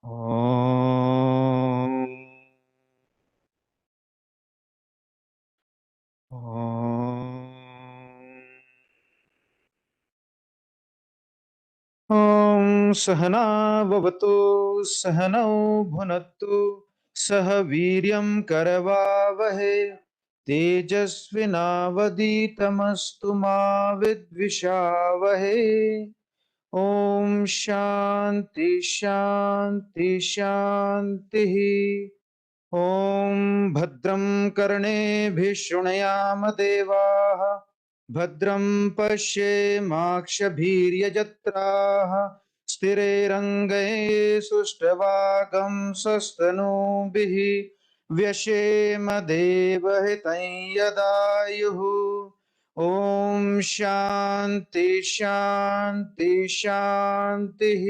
ॐ सहना भवतु सहनौ भुनक्तु सह वीर्यं करवावहै तेजस्विनावधीतमस्तु मा विद्विषावहै। ॐ शान्ति शान्ति शान्तिः। ॐ भद्रं कर्णेभिः शृणुयाम देवाः भद्रं पश्येमाक्षभिर्यजत्राः स्थिरैरङ्गैः सुष्ठुवागं स्वस्तनूभिः व्यशेम देवहितं यदायुः। ॐ शान्ति शान्ति शान्तिः।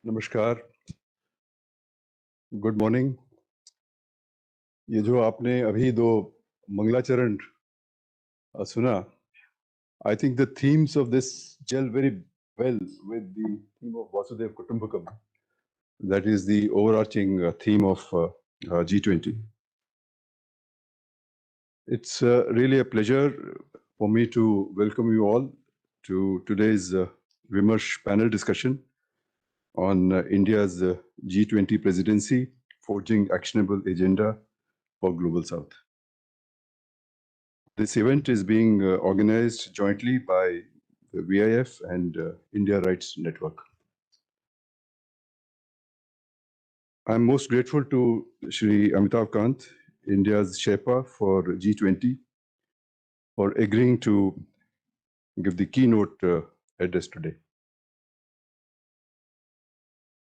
नमस्कार, गुड मॉर्निंग। ये जो आपने अभी दो मंगलाचरण सुना, I think the themes of this gel very well with the theme of वासुदेव कुटुंबकम, that is the overarching theme of G20. It's really a pleasure for me to welcome you all to today's Vimarsh panel discussion on India's G20 presidency, forging actionable agenda for Global South. This event is being organized jointly by the VIF and India Rights Network. I'm most grateful to Shri Amitav Kant, India's Sherpa for G20, for agreeing to give the keynote address today.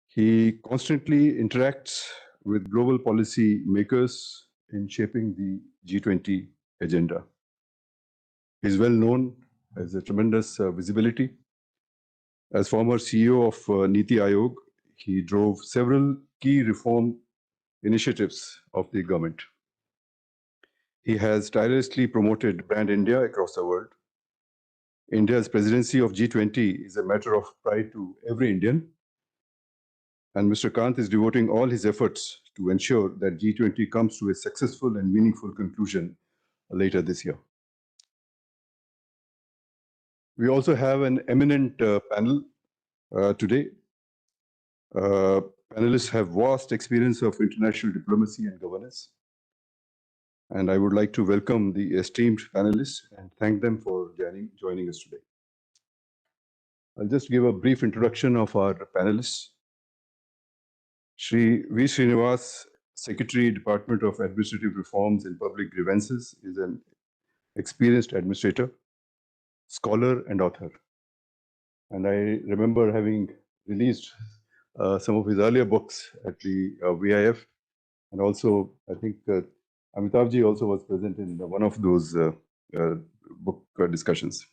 He constantly interacts with global policy makers in shaping the G20 agenda. He's well known as a tremendous visibility. As former CEO of Niti Aayog, he drove several key reform initiatives of the government. He has tirelessly promoted Brand India across the world. India's presidency of G20 is a matter of pride to every Indian, and Mr. Kant is devoting all his efforts to ensure that G20 comes to a successful and meaningful conclusion later this year. We also have an eminent panel today. Panelists have vast experience of international diplomacy and governance. And I would like to welcome the esteemed panelists and thank them for joining us today. I'll just give a brief introduction of our panelists. Shri V. Srinivas, Secretary, Department of Administrative Reforms and Public Grievances, is an experienced administrator, scholar, and author. And I remember having released some of his earlier books at the VIF, and also I think Amitabhji also was present in one of those book discussions.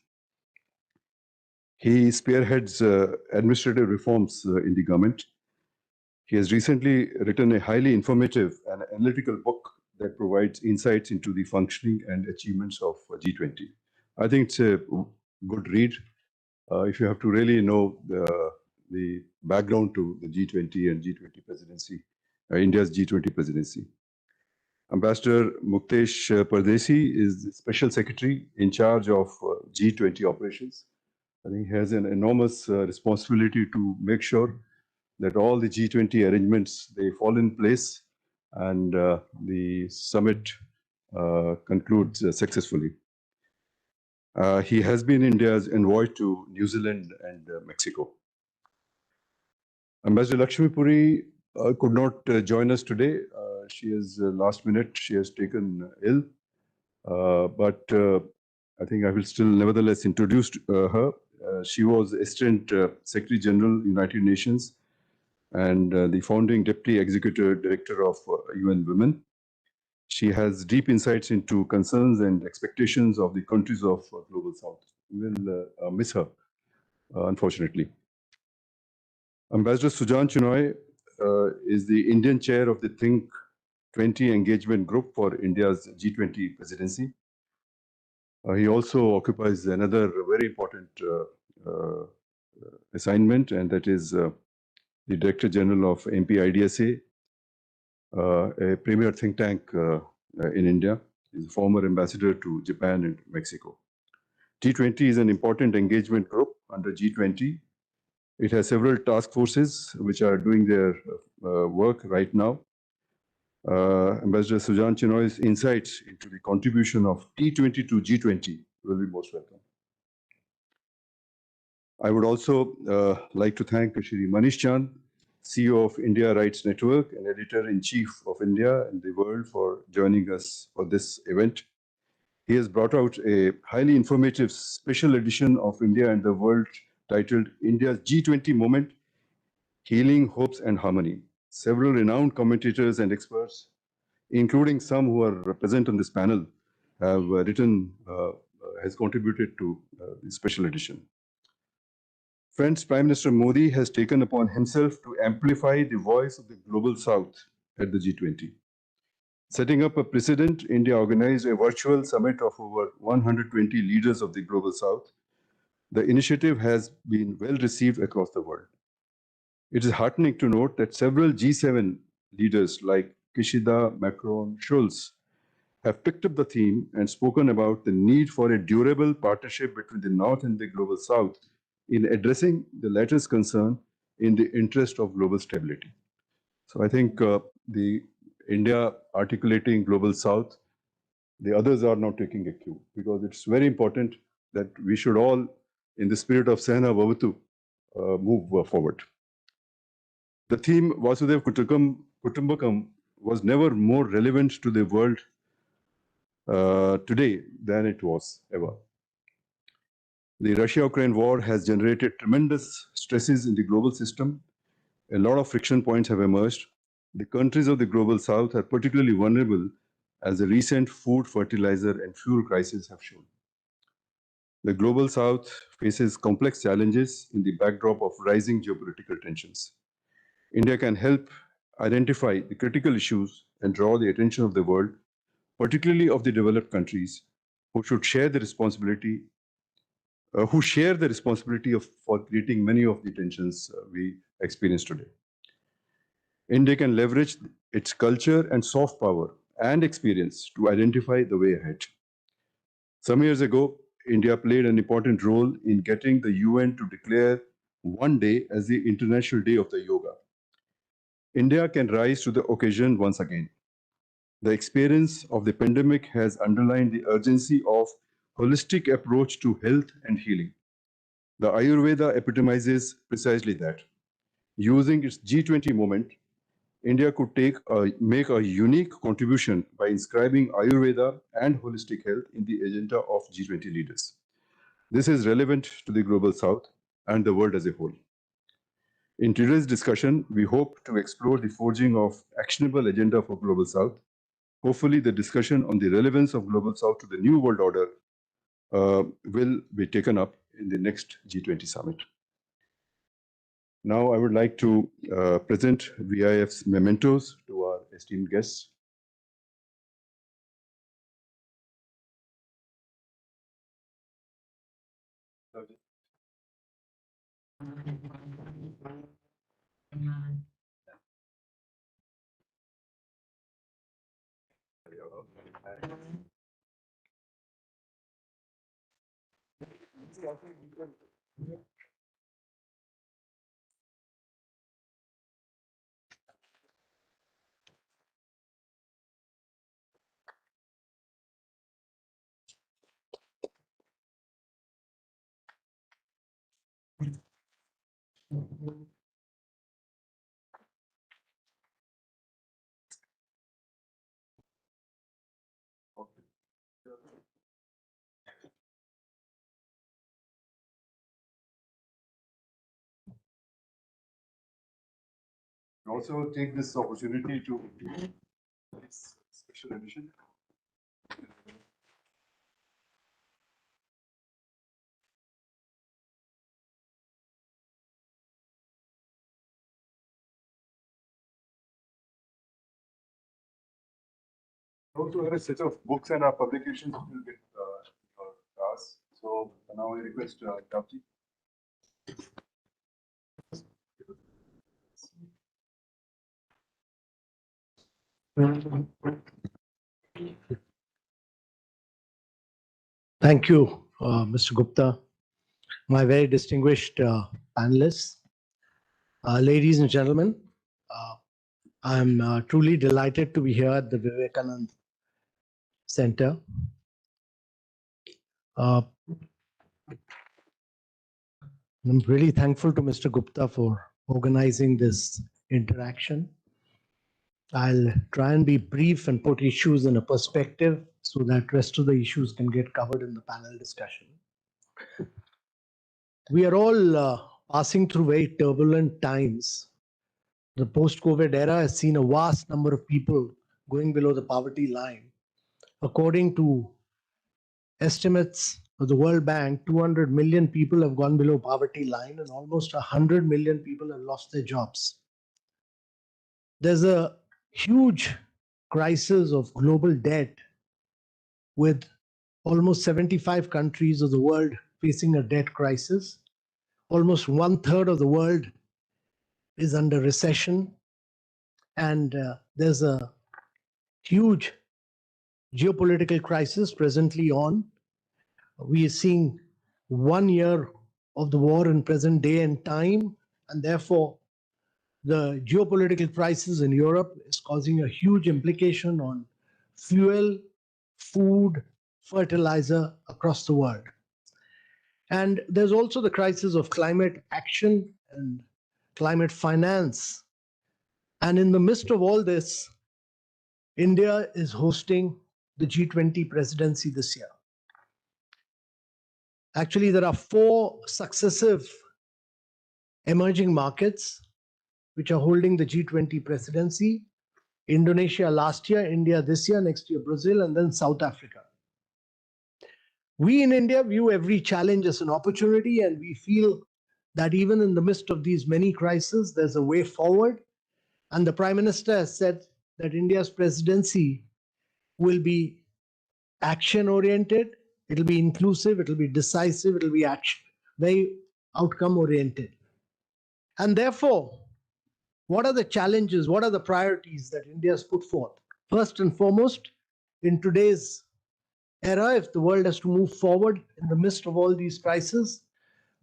He spearheads administrative reforms in the government. He has recently written a highly informative and analytical book that provides insights into the functioning and achievements of G20. I think it's a good read if you have to really know the background to the G20 and G20 presidency, India's G20 presidency. Ambassador Muktesh Pardesi is the Special Secretary in charge of G20 operations. I think he has an enormous responsibility to make sure that all the G20 arrangements, they fall in place and the summit concludes successfully. He has been India's envoy to New Zealand and Mexico. Ambassador Lakshmi Puri could not join us today. She is last minute, she has taken ill, but I think I will still nevertheless introduce her. She was Assistant Secretary General, United Nations, and the founding Deputy Executive Director of UN Women. She has deep insights into concerns and expectations of the countries of Global South. We will miss her, unfortunately. Ambassador Sujan Chinoy is the Indian chair of the Think 20 Engagement Group for India's G20 presidency. He also occupies another very important assignment, and that is the Director General of MPIDSA, a premier think tank in India. He's a former ambassador to Japan and Mexico. G20 is an important engagement group under G20. It has several task forces which are doing their work right now. Ambassador Sujan Chinoy's insights into the contribution of T20 to G20 will be most welcome. I would also like to thank Shri Manish Chand, CEO of India Rights Network and Editor-in-Chief of India and the World, for joining us for this event. He has brought out a highly informative special edition of India and the World titled India's G20 Moment, Healing, Hopes and Harmony. Several renowned commentators and experts, including some who are present on this panel, have has contributed to the special edition. Friends, Prime Minister Modi has taken upon himself to amplify the voice of the Global South at the G20. Setting up a precedent, India organized a virtual summit of over 120 leaders of the Global South. The initiative has been well received across the world. It is heartening to note that several G7 leaders like Kishida, Macron, Schulz have picked up the theme and spoken about the need for a durable partnership between the North and the Global South in addressing the latter's concern in the interest of global stability. So I think the India articulating Global South, the others are now taking a cue, because it's very important that we should all, in the spirit of Sehna Bhavatu, move forward. The theme Vasudev Kutumbakam was never more relevant to the world today than it was ever. The Russia-Ukraine war has generated tremendous stresses in the global system. A lot of friction points have emerged. The countries of the Global South are particularly vulnerable, as the recent food, fertilizer, and fuel crises have shown. The Global South faces complex challenges in the backdrop of rising geopolitical tensions. India can help identify the critical issues and draw the attention of the world, particularly of the developed countries, who should share the responsibility, for creating many of the tensions we experience today. India can leverage its culture and soft power and experience to identify the way ahead. Some years ago, India played an important role in getting the UN to declare one day as the International Day of the Yoga. India can rise to the occasion once again. The experience of the pandemic has underlined the urgency of holistic approach to health and healing. The Ayurveda epitomizes precisely that. Using its G20 moment, India could make a unique contribution by inscribing Ayurveda and holistic health in the agenda of G20 leaders. This is relevant to the Global South and the world as a whole. In today's discussion, we hope to explore the forging of actionable agenda for Global South. Hopefully, the discussion on the relevance of Global South to the new world order will be taken up in the next G20 summit. Now, I would like to present VIF's mementos to our esteemed guests. Also take this opportunity to this special edition. Also have a set of books and publications which will get your class. So now I request Javji. Thank you, Mr. Gupta, my very distinguished panelists. Ladies and gentlemen, I'm truly delighted to be here at the Vivekanand Center. I'm really thankful to Mr. Gupta for organizing this interaction. I'll try and be brief and put issues in a perspective so that rest of the issues can get covered in the panel discussion. We are all passing through very turbulent times. The post-COVID era has seen a vast number of people going below the poverty line. According to estimates of the World Bank, 200 million people have gone below poverty line and almost 100 million people have lost their jobs. There's a huge crisis of global debt with almost 75 countries of the world facing a debt crisis. Almost 1/3 of the world is under recession. And there's a huge geopolitical crisis presently on. We are seeing 1 year of the war in present day and time, and therefore the geopolitical crisis in Europe is causing a huge implication on fuel, food, fertilizer across the world. And there's also the crisis of climate action and climate finance. And in the midst of all this, India is hosting the G20 presidency this year. Actually, there are 4 successive emerging markets which are holding the G20 presidency. Indonesia last year, India this year, next year Brazil, and then South Africa. We in India view every challenge as an opportunity, and we feel that even in the midst of these many crises, there's a way forward. And the Prime Minister has said that India's presidency will be action-oriented, it'll be inclusive, it'll be decisive, it'll be very outcome-oriented. And therefore, what are the challenges, what are the priorities that India has put forth? First and foremost, in today's era, if the world has to move forward in the midst of all these crises,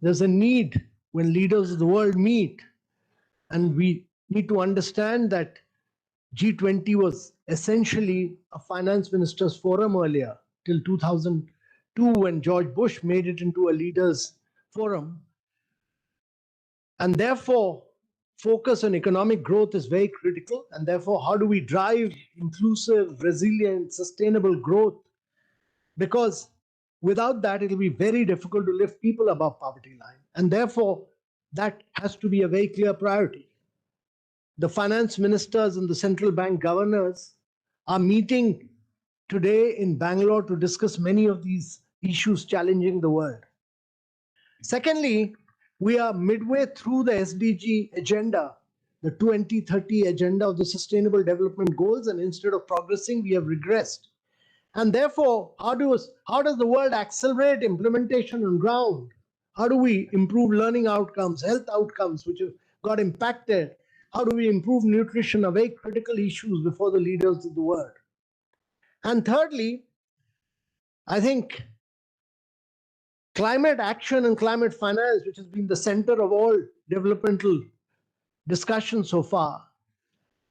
there's a need when leaders of the world meet, and we need to understand that G20 was essentially a finance ministers forum earlier till 2002 when George Bush made it into a leaders forum. And therefore, focus on economic growth is very critical. And therefore, how do we drive inclusive, resilient, sustainable growth? Because without that, it'll be very difficult to lift people above poverty line. And therefore, that has to be a very clear priority. The finance ministers and the central bank governors are meeting today in Bangalore to discuss many of these issues challenging the world. Secondly, we are midway through the SDG agenda, the 2030 agenda of the Sustainable Development Goals, and instead of progressing, we have regressed. And therefore, how does the world accelerate implementation on ground? How do we improve learning outcomes, health outcomes, which have got impacted? How do we improve nutrition are very critical issues before the leaders of the world. And thirdly, I think climate action and climate finance, which has been the center of all developmental discussion so far,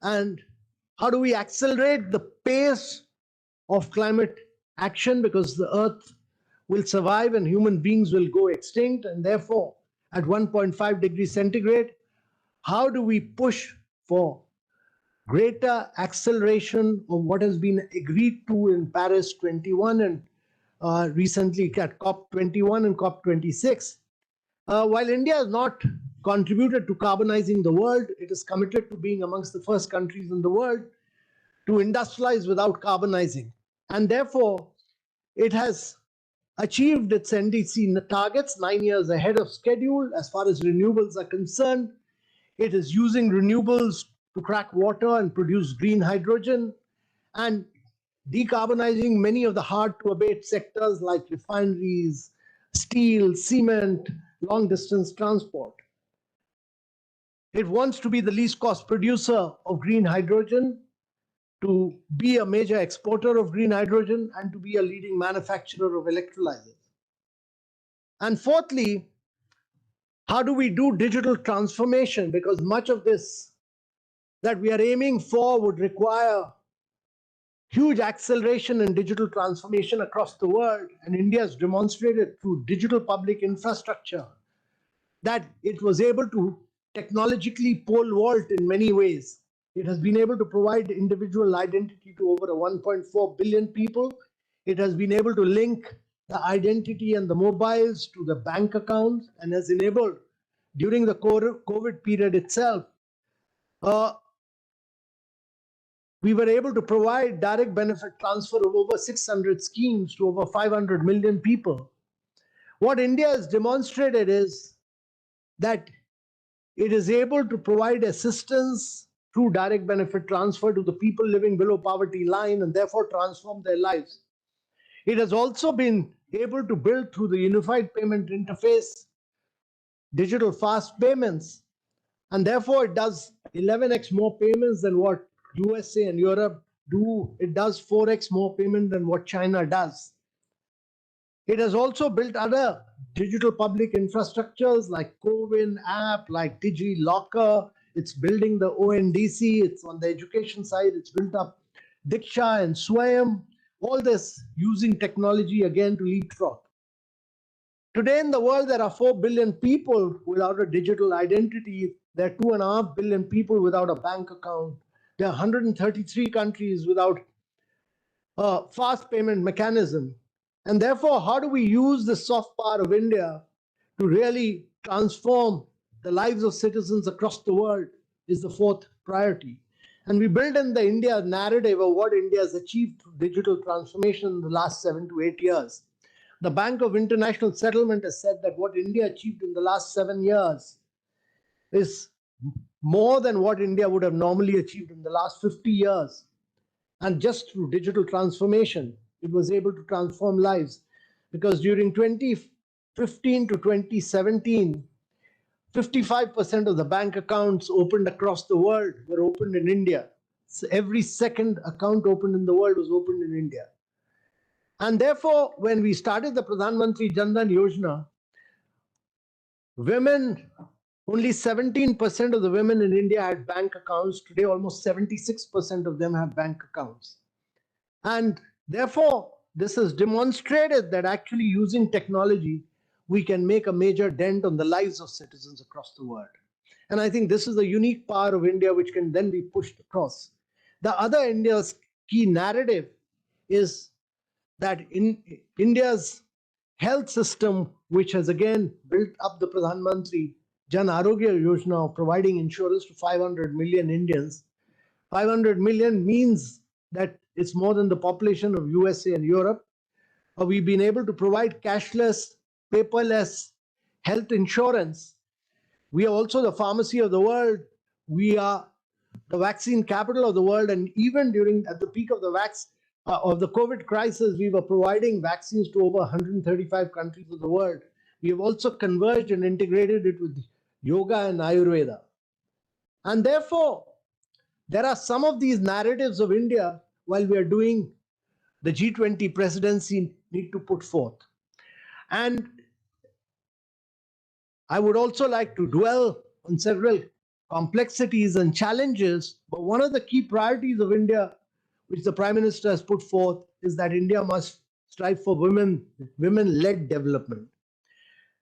and how do we accelerate the pace of climate action, because the earth will survive and human beings will go extinct, and therefore at 1.5 degrees centigrade, how do we push for greater acceleration of what has been agreed to in Paris 21 and recently at COP21 and COP26? While India has not contributed to carbonizing the world, it is committed to being amongst the first countries in the world to industrialize without carbonizing. And therefore, it has achieved its NDC targets 9 years ahead of schedule as far as renewables are concerned. It is using renewables to crack water and produce green hydrogen. And decarbonizing many of the hard-to-abate sectors like refineries, steel, cement, long-distance transport. It wants to be the least cost producer of green hydrogen, to be a major exporter of green hydrogen, and to be a leading manufacturer of electrolyzers. And fourthly, how do we do digital transformation? Because much of this that we are aiming for would require huge acceleration in digital transformation across the world. And India has demonstrated through digital public infrastructure that it was able to technologically pole vault in many ways. It has been able to provide individual identity to over 1.4 billion people. It has been able to link the identity and the mobiles to the bank accounts, and has enabled during the COVID period itself, we were able to provide direct benefit transfer of over 600 schemes to over 500 million people. What India has demonstrated is that it is able to provide assistance through direct benefit transfer to the people living below poverty line and therefore transform their lives. It has also been able to build through the unified payment interface digital fast payments, and therefore it does 11x more payments than what USA and Europe do. It does 4x more payment than what China does. It has also built other digital public infrastructures like CoWIN app, like DigiLocker. It's building the ONDC. It's on the education side. It's built up Diksha and Swayam. All this using technology again to leapfrog. Today in the world, there are 4 billion people without a digital identity. There are 2.5 billion people without a bank account. There are 133 countries without a fast payment mechanism. And therefore, how do we use the soft power of India to really transform the lives of citizens across the world is the fourth priority. And we build in the India narrative of what India has achieved through digital transformation in the last 7 to 8 years. The Bank of International Settlement has said that what India achieved in the last 7 years is more than what India would have normally achieved in the last 50 years. And just through digital transformation, it was able to transform lives. Because during 2015 to 2017, 55% of the bank accounts opened across the world were opened in India. So every second account opened in the world was opened in India. And therefore, when we started the Pradhan Mantri Jan Dhan Yojana, women, only 17% of the women in India had bank accounts. Today, almost 76% of them have bank accounts. And therefore, this has demonstrated that actually using technology, we can make a major dent on the lives of citizens across the world. And I think this is the unique power of India, which can then be pushed across. The other India's key narrative is that in India's health system, which has again built up the Pradhan Mantri Jan Arogya Yojana of providing insurance to 500 million Indians. 500 million means that it's more than the population of USA and Europe. We've been able to provide cashless, paperless health insurance. We are also the pharmacy of the world. We are the vaccine capital of the world. And even at the peak of the COVID crisis, we were providing vaccines to over 135 countries of the world. We have also converged and integrated it with yoga and Ayurveda. And therefore, there are some of these narratives of India while we are doing the G20 presidency need to put forth. And I would also like to dwell on several complexities and challenges, but one of the key priorities of India, which the Prime Minister has put forth, is that India must strive for women-led development.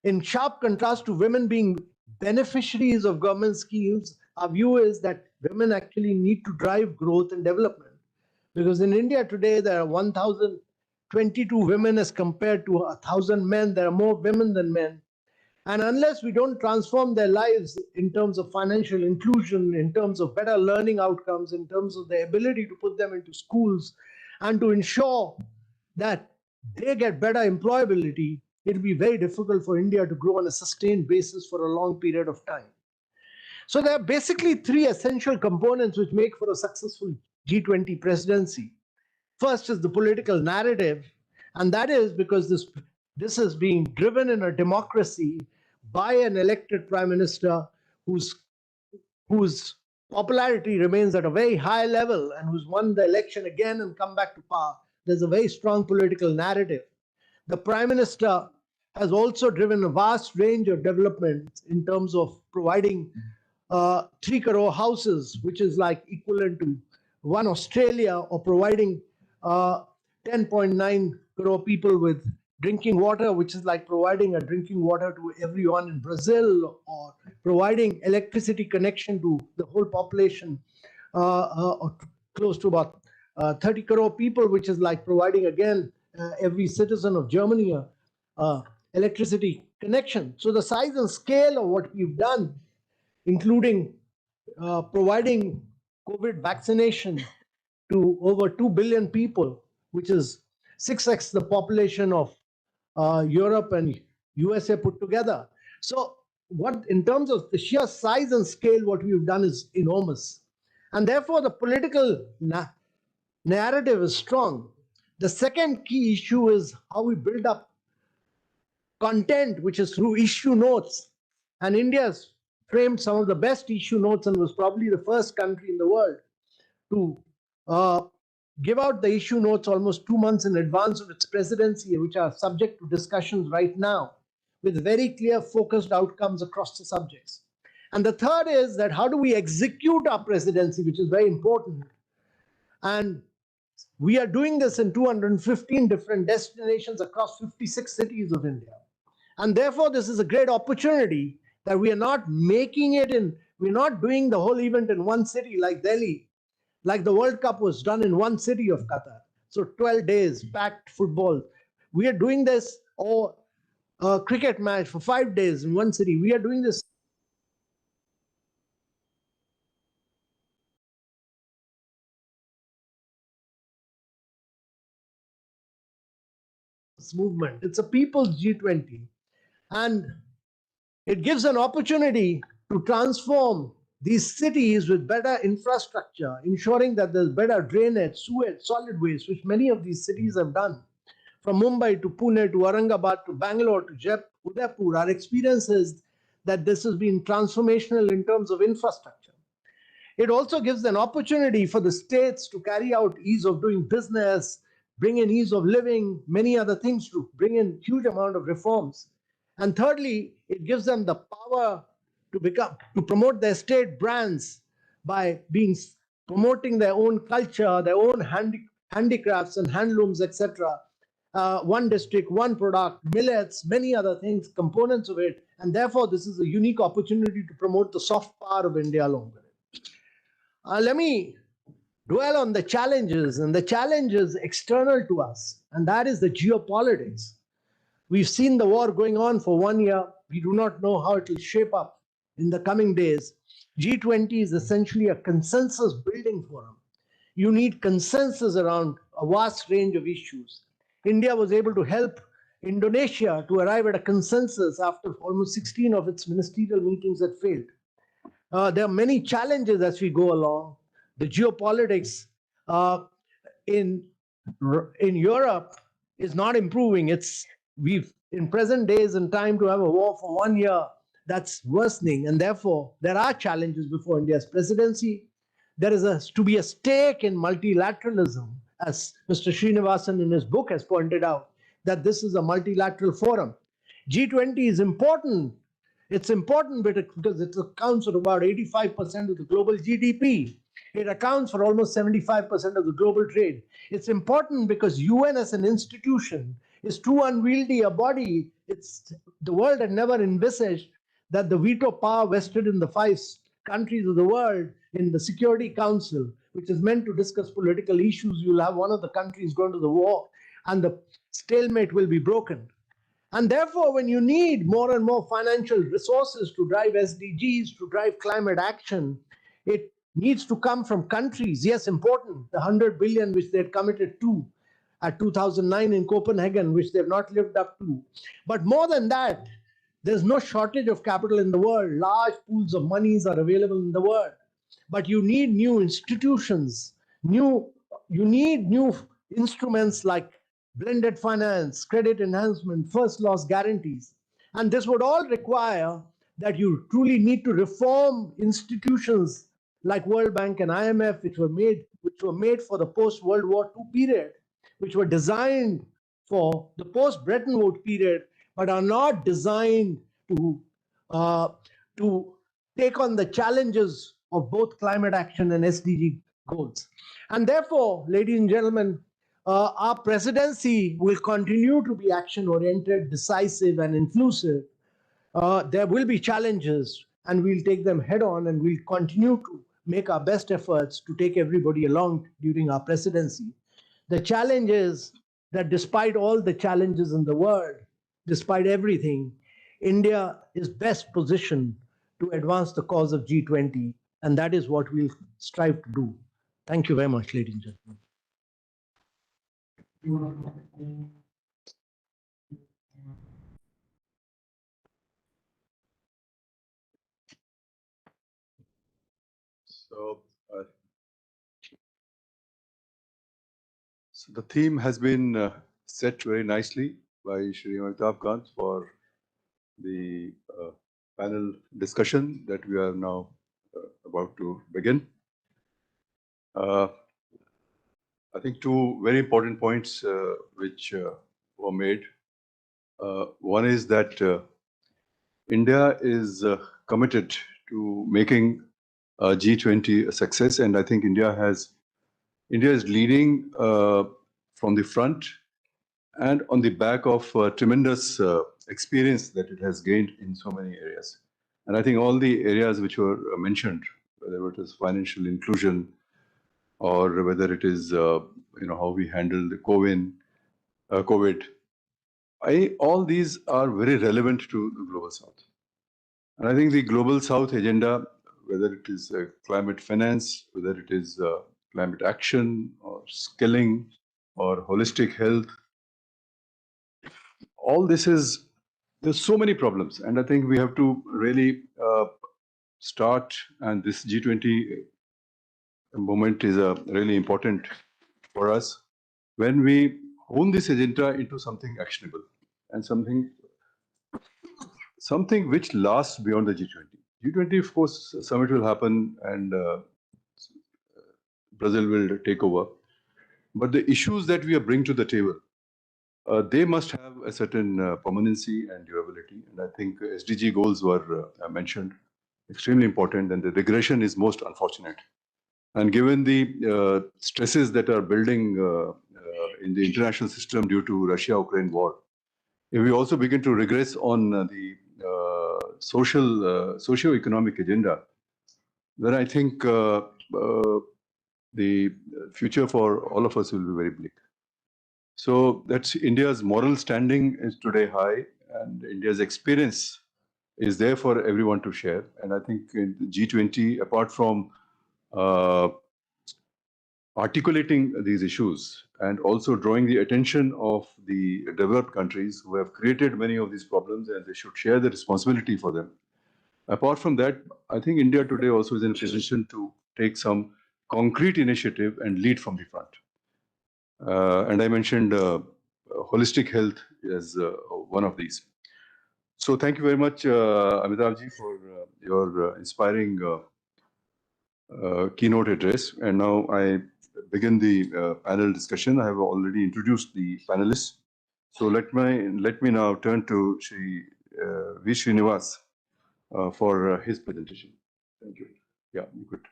In sharp contrast to women being beneficiaries of government schemes, our view is that women actually need to drive growth and development. Because in India today, there are 1,022 women as compared to 1,000 men. There are more women than men. And unless we don't transform their lives in terms of financial inclusion, in terms of better learning outcomes, in terms of the ability to put them into schools, and to ensure that they get better employability, it will be very difficult for India to grow on a sustained basis for a long period of time. So there are basically three essential components which make for a successful G20 presidency. First is the political narrative, and that is because this is being driven in a democracy by an elected prime minister whose popularity remains at a very high level and who's won the election again and come back to power. There's a very strong political narrative. The prime minister has also driven a vast range of developments in terms of providing 3 crore houses, which is like equivalent to one Australia, or providing 10.9 crore people with drinking water, which is like providing a drinking water to everyone in Brazil, or providing electricity connection to the whole population, close to about 30 crore people, which is like providing again every citizen of Germany a electricity connection. So the size and scale of what we've done, including providing COVID vaccination to over 2 billion people, which is 6x the population of Europe and USA put together. So what, in terms of the sheer size and scale, what we've done is enormous. And therefore the political narrative is strong. The second key issue is how we build up content, which is through issue notes. And India's framed some of the best issue notes and was probably the first country in the world to give out the issue notes almost 2 months in advance of its presidency, which are subject to discussions right now, with very clear focused outcomes across the subjects. And the third is that how do we execute our presidency, which is very important. And we are doing this in 215 different destinations across 56 cities of India. And therefore, this is a great opportunity that we are not making it in, we're not doing the whole event in one city like Delhi, like the World Cup was done in one city of Qatar. So 12 days, packed football. We are doing this, or a cricket match for 5 days in one city. We are doing this movement. It's a people's G20. And it gives an opportunity to transform these cities with better infrastructure, ensuring that there's better drainage, sewage, solid waste, which many of these cities have done. From Mumbai to Pune to Aurangabad to Bangalore to Udaipur, our experience is that this has been transformational in terms of infrastructure. It also gives an opportunity for the states to carry out ease of doing business, bring in ease of living, many other things, to bring in huge amount of reforms. And thirdly, it gives them the power to promote their state brands by promoting their own culture, their own handicrafts and handlooms, etc. One district, one product, millets, many other things, components of it. And therefore, this is a unique opportunity to promote the soft power of India along with it. Let me dwell on the challenges, and the challenges external to us, and that is the geopolitics. We've seen the war going on for 1 year. We do not know how it will shape up in the coming days. G20 is essentially a consensus building forum. You need consensus around a vast range of issues. India was able to help Indonesia to arrive at a consensus after almost 16 of its ministerial meetings had failed. There are many challenges as we go along. The geopolitics in Europe is not improving. We've in present days and time to have a war for 1 year, that's worsening, and therefore there are challenges before India's presidency. There is to be a stake in multilateralism, as Mr. Srinivasan in his book has pointed out, that this is a multilateral forum. G20 is important. It's important because it accounts for about 85% of the global GDP. It accounts for almost 75% of the global trade. It's important because UN as an institution is too unwieldy a body. The world had never envisaged that the veto power vested in the 5 countries of the world in the Security Council, which is meant to discuss political issues, you'll have one of the countries going to the war and the stalemate will be broken. And therefore, when you need more and more financial resources to drive SDGs, to drive climate action, it needs to come from countries. Yes, important, the 100 billion which they had committed to at 2009 in Copenhagen, which they've not lived up to. But more than that, there's no shortage of capital in the world. Large pools of monies are available in the world. But you need new institutions. You need new instruments like blended finance, credit enhancement, first loss guarantees. And this would all require that you truly need to reform institutions like World Bank and IMF, which were made for the post-World War II period, which were designed for the post-Bretton Woods period, but are not designed to uh, to take on the challenges of both climate action and SDG goals. And therefore, ladies and gentlemen, our presidency will continue to be action-oriented, decisive, and inclusive. There will be challenges, and we'll take them head-on, and we'll continue to make our best efforts to take everybody along during our presidency. The challenge is that despite all the challenges in the world, despite everything, India is best positioned to advance the cause of G20, and that is what we'll strive to do. Thank you very much, ladies and gentlemen. So, so the theme has been set very nicely by Shri Amitabh Kant for the panel discussion that we are now about to begin. I think two very important points which were made. One is that India is committed to making G20 a success, and I think India is leading from the front and on the back of tremendous experience that it has gained in so many areas. And I think all the areas which were mentioned, whether it is financial inclusion or whether it is how we handle the COVID, all these are very relevant to the Global South. And I think the Global South agenda, whether it is climate finance, whether it is climate action or skilling or holistic health, all this there's so many problems. And I think we have to really start, and this G20 moment is really important for us when we hone this agenda into something actionable and something which lasts beyond the G20. G20, of course, summit will happen and Brazil will take over. But the issues that we bring to the table, they must have a certain permanency and durability. And I think SDG goals were mentioned, extremely important, and the regression is most unfortunate. And given the stresses that are building in the international system due to Russia-Ukraine war, if we also begin to regress on the socio-economic agenda, then I think the future for all of us will be very bleak. So that's India's moral standing is today high, and India's experience is there for everyone to share. And I think in the G20, apart from articulating these issues and also drawing the attention of the developed countries who have created many of these problems, and they should share the responsibility for them. Apart from that, I think India today also is in a position to take some concrete initiative and lead from the front. And I mentioned holistic health as one of these. So thank you very much, Amitabhji, for your inspiring keynote address. And now I begin the panel discussion. I have already introduced the panelists. So let me now turn to Shri V. Srinivas for his presentation. Thank you. Yeah, you could.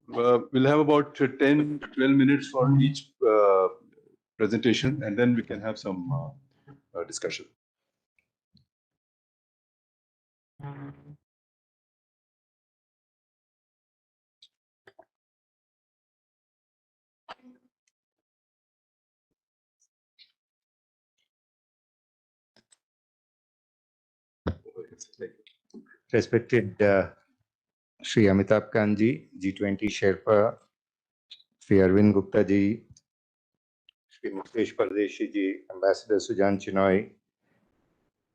We'll have about 10 to 12 minutes for each presentation, and then we can have some discussion. Respected Shri Amitabh Kant ji, G20 Sherpa, Shri Arvind Gupta ji, Shri Muktesh Pardeshi ji, Ambassador Sujan Chinoy,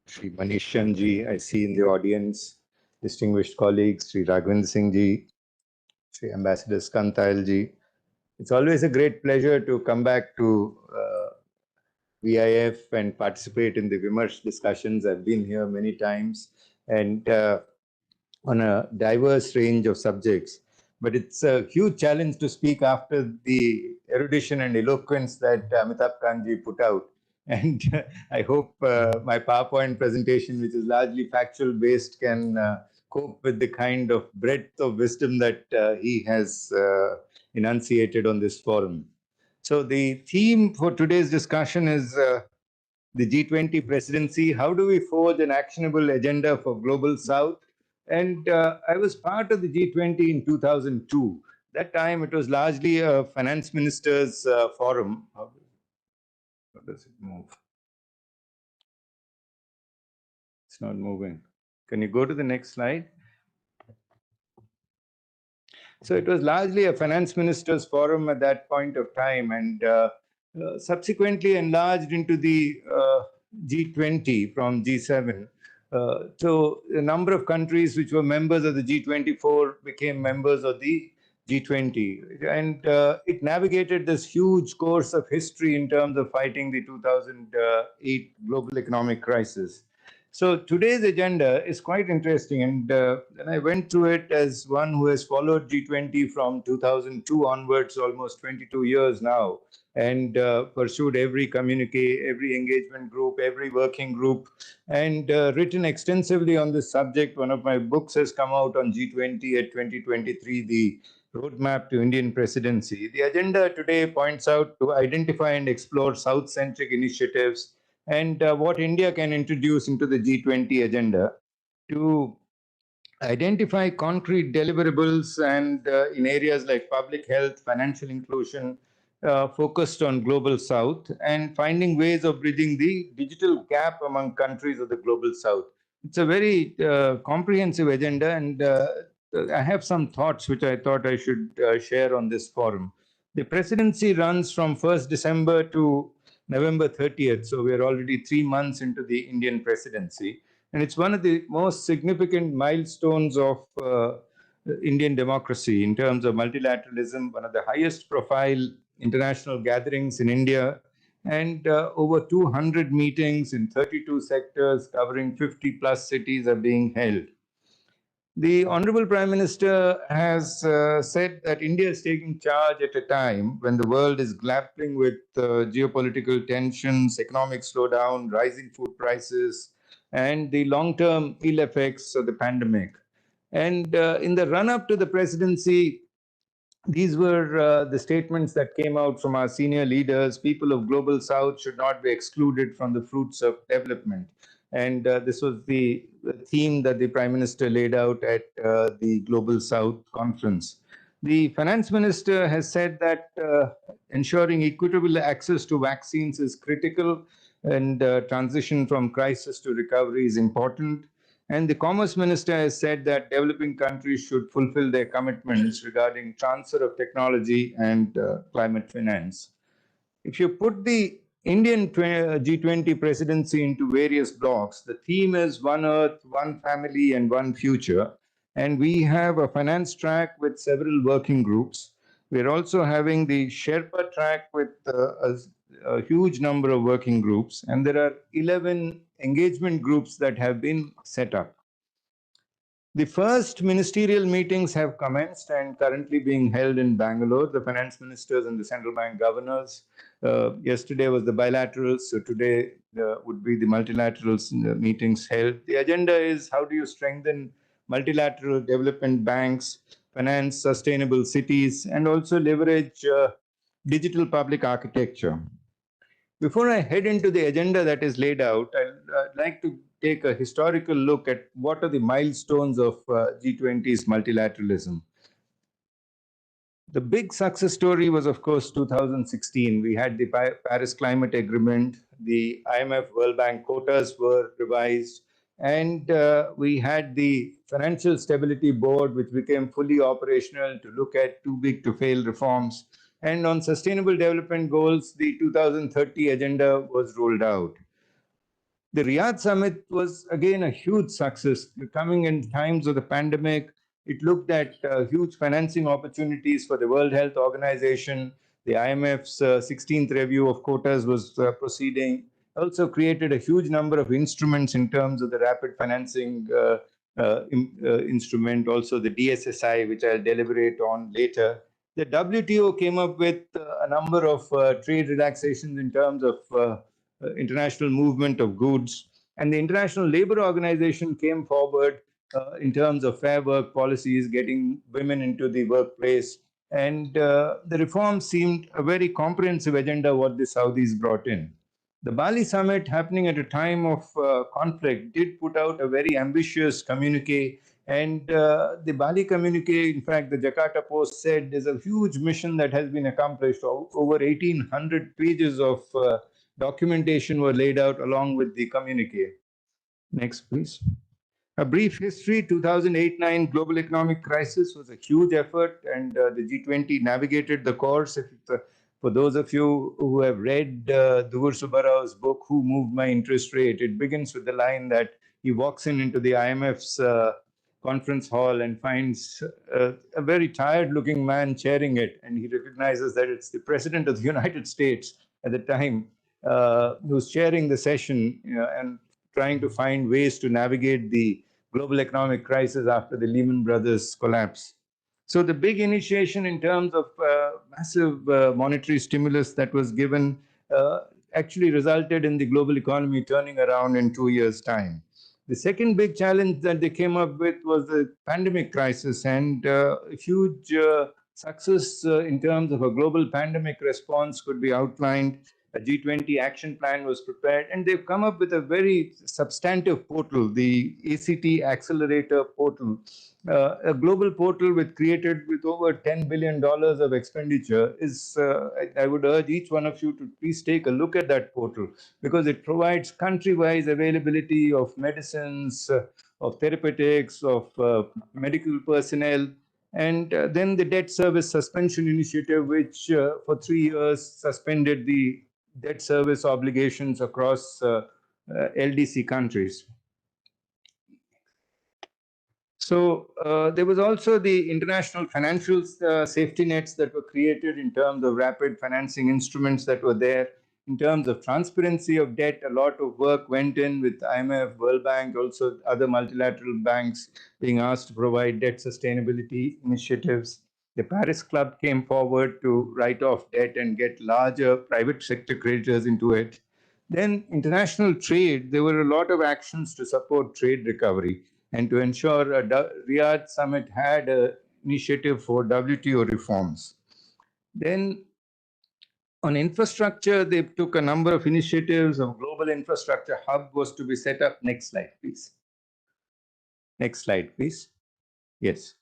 Shri Manish Chand ji, I see in the audience, distinguished colleagues, Shri Raghvinder Singh ji, Shri Ambassador Skantayal ji, It's always a great pleasure to come back to VIF and participate in the Vimarsh discussions. I've been here many times and on a diverse range of subjects. But it's a huge challenge to speak after the erudition and eloquence that Amitabh Kanji put out. And I hope my PowerPoint presentation, which is largely factual based, can cope with the kind of breadth of wisdom that he has enunciated on this forum. So the theme for today's discussion is the G20 presidency. How do we forge an actionable agenda for Global South? And I was part of the G20 in 2002. That time it was largely a finance ministers forum. How does it move? It's not moving. Can you go to the next slide? So it was largely a finance ministers forum at that point of time, and subsequently enlarged into the G20 from G7. So a number of countries which were members of the G24 became members of the G20, and it navigated this huge course of history in terms of fighting the 2008 global economic crisis. So today's agenda is quite interesting, and I went through it as one who has followed G20 from 2002 onwards, almost 22 years now, and pursued every communique, every engagement group, every working group, and written extensively on this subject. One of my books has come out on G20 at 2023, the Roadmap to Indian Presidency. The agenda today points out to identify and explore South-centric initiatives and what India can introduce into the G20 agenda to identify concrete deliverables and in areas like public health, financial inclusion, focused on Global South, and finding ways of bridging the digital gap among countries of the Global South. It's a very comprehensive agenda, and I have some thoughts which I thought I should share on this forum. The presidency runs from 1st December to November 30th, so we are already 3 months into the Indian presidency. And it's one of the most significant milestones of Indian democracy in terms of multilateralism, one of the highest profile international gatherings in India, and over 200 meetings in 32 sectors covering 50 plus cities are being held. The Honorable Prime Minister has said that India is taking charge at a time when the world is grappling with geopolitical tensions, economic slowdown, rising food prices, and the long-term ill effects of the pandemic. And in the run-up to the presidency, these were the statements that came out from our senior leaders. People of Global South should not be excluded from the fruits of development. And this was the theme that the Prime Minister laid out at the Global South conference. The Finance Minister has said that ensuring equitable access to vaccines is critical, and transition from crisis to recovery is important. And the Commerce Minister has said that developing countries should fulfill their commitments regarding transfer of technology and climate finance. If you put the Indian G20 presidency into various blocks, the theme is One Earth, One Family, and One Future. And we have a finance track with several working groups. We're also having the Sherpa track with a huge number of working groups, and there are 11 engagement groups that have been set up. The first ministerial meetings have commenced and currently being held in Bangalore, the finance ministers and the central bank governors. Yesterday was the bilaterals, so today would be the multilaterals meetings held. The agenda is how do you strengthen multilateral development banks, finance sustainable cities, and also leverage digital public architecture. Before I head into the agenda that is laid out, I'd like to take a historical look at what are the milestones of G20's multilateralism. The big success story was, of course, 2016. We had the Paris Climate Agreement, the IMF World Bank quotas were revised, and we had the Financial Stability Board, which became fully operational to look at too big to fail reforms. And on sustainable development goals, the 2030 agenda was rolled out. The Riyadh summit was again a huge success, coming in times of the pandemic, It looked at huge financing opportunities for the World Health Organization. The IMF's 16th review of quotas was proceeding. Also created a huge number of instruments in terms of the rapid financing instrument, also the DSSI, which I'll deliberate on later. The WTO came up with a number of trade relaxations in terms of international movement of goods. And the International Labour Organization came forward in terms of fair work policies, getting women into the workplace. And the reforms seemed a very comprehensive agenda what the Saudis brought in. The Bali summit, happening at a time of conflict, did put out a very ambitious communique. And the Bali communique, in fact, the Jakarta Post said there's a huge mission that has been accomplished. Over 1,800 pages of documentation were laid out along with the communique. Next, please. A brief history, 2008-9 global economic crisis was a huge effort, and the G20 navigated the course. For those of you who have read Dhugur Subbarao's book, Who Moved My Interest Rate, it begins with the line that he walks into the IMF's conference hall and finds a very tired-looking man chairing it, and he recognizes that it's the President of the United States at the time who's chairing the session, and trying to find ways to navigate the global economic crisis after the Lehman Brothers collapse. So the big initiation in terms of massive monetary stimulus that was given actually resulted in the global economy turning around in 2 years' time. The second big challenge that they came up with was the pandemic crisis, and a huge success in terms of a global pandemic response could be outlined. A G20 action plan was prepared, and they've come up with a very substantive portal, the ACT Accelerator portal, a global portal created with over $10 billion of expenditure. I would urge each one of you to please take a look at that portal, because it provides country-wise availability of medicines, of therapeutics, of medical personnel, and then the debt service suspension initiative, which for 3 years suspended the debt service obligations across LDC countries. So there was also the international financial safety nets that were created in terms of rapid financing instruments that were there. In terms of transparency of debt, a lot of work went in with IMF, World Bank, also other multilateral banks being asked to provide debt sustainability initiatives. The Paris Club came forward to write off debt and get larger private sector creditors into it. Then international trade, there were a lot of actions to support trade recovery and to ensure a Riyadh summit had an initiative for WTO reforms. Then on infrastructure, they took a number of initiatives. A global infrastructure hub was to be set up. Next slide, please. Next slide, please. Yes.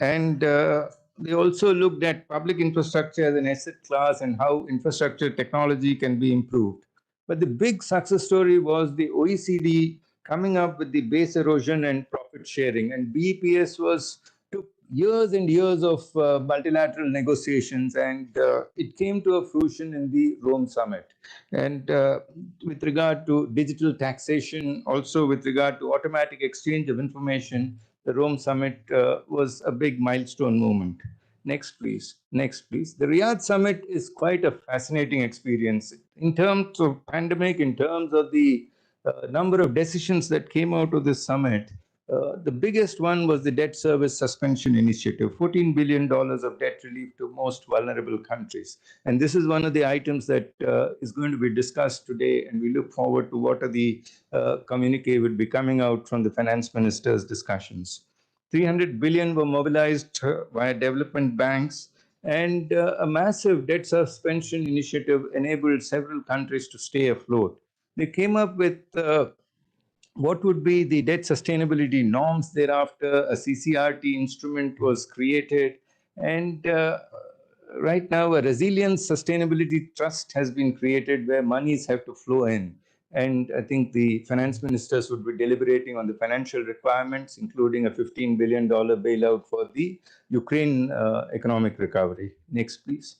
And they also looked at public infrastructure as an asset class and how infrastructure technology can be improved. But the big success story was the OECD coming up with the base erosion and profit sharing. And BEPS took years and years of multilateral negotiations, and it came to a fruition in the Rome summit. And with regard to digital taxation, also with regard to automatic exchange of information, the Rome summit was a big milestone moment. Next, please. Next, please. The Riyadh summit is quite a fascinating experience. In terms of pandemic, in terms of the number of decisions that came out of this summit, the biggest one was the debt service suspension initiative, $14 billion of debt relief to most vulnerable countries. And this is one of the items that is going to be discussed today, and we look forward to what are the communique would be coming out from the finance minister's discussions. 300 billion were mobilized via development banks, and a massive debt suspension initiative enabled several countries to stay afloat. They came up with what would be the debt sustainability norms thereafter. A CCRT instrument was created, and right now a resilience sustainability trust has been created where monies have to flow in. And I think the finance ministers would be deliberating on the financial requirements, including a $15 billion bailout for the Ukraine economic recovery. Next, please.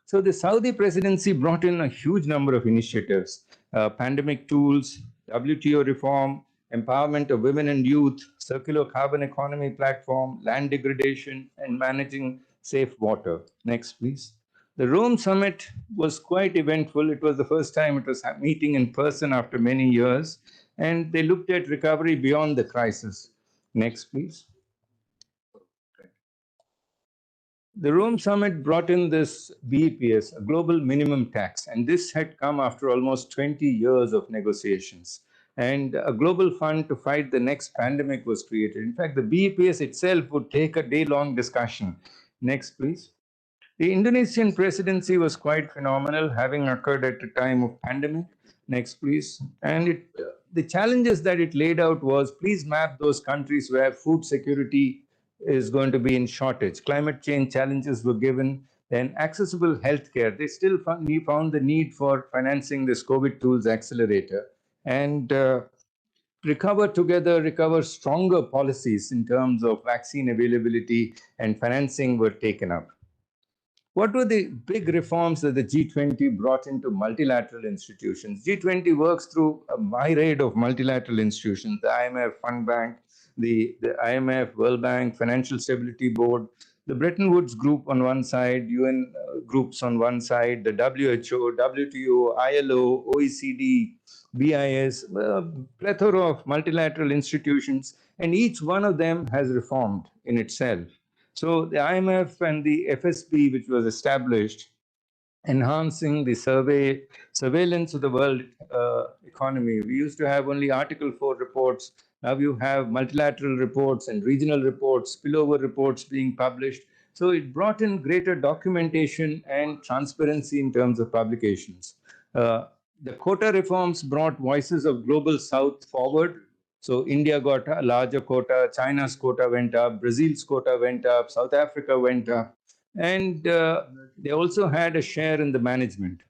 So the Saudi presidency brought in a huge number of initiatives, pandemic tools, WTO reform, empowerment of women and youth, circular carbon economy platform, land degradation, and managing safe water. Next, please. The Rome summit was quite eventful. It was the first time it was meeting in person after many years, and they looked at recovery beyond the crisis. Next, please. The Rome summit brought in this BEPS, a global minimum tax, and this had come after almost 20 years of negotiations. And a global fund to fight the next pandemic was created. In fact, the BEPS itself would take a day-long discussion. Next, please. The Indonesian presidency was quite phenomenal, having occurred at a time of pandemic. Next, please. And the challenges that it laid out was, please map those countries where food security is going to be in shortage. Climate change challenges were given. Then accessible healthcare. They still found the need for financing this COVID tools accelerator. And recover together, recover stronger policies in terms of vaccine availability and financing were taken up. What were the big reforms that the G20 brought into multilateral institutions? G20 works through a myriad of multilateral institutions, the IMF, Fund Bank, the IMF, World Bank, Financial Stability Board, the Bretton Woods Group on one side, UN groups on one side, the WHO, WTO, ILO, OECD, BIS, a plethora of multilateral institutions, and each one of them has reformed in itself. So the IMF and the FSB, which was established, enhancing the surveillance of the world economy. We used to have only Article 4 reports. Now you have multilateral reports and regional reports, spillover reports being published. So it brought in greater documentation and transparency in terms of publications. The quota reforms brought voices of global south forward. So India got a larger quota, China's quota went up, Brazil's quota went up, South Africa went up. And they also had a share in the management.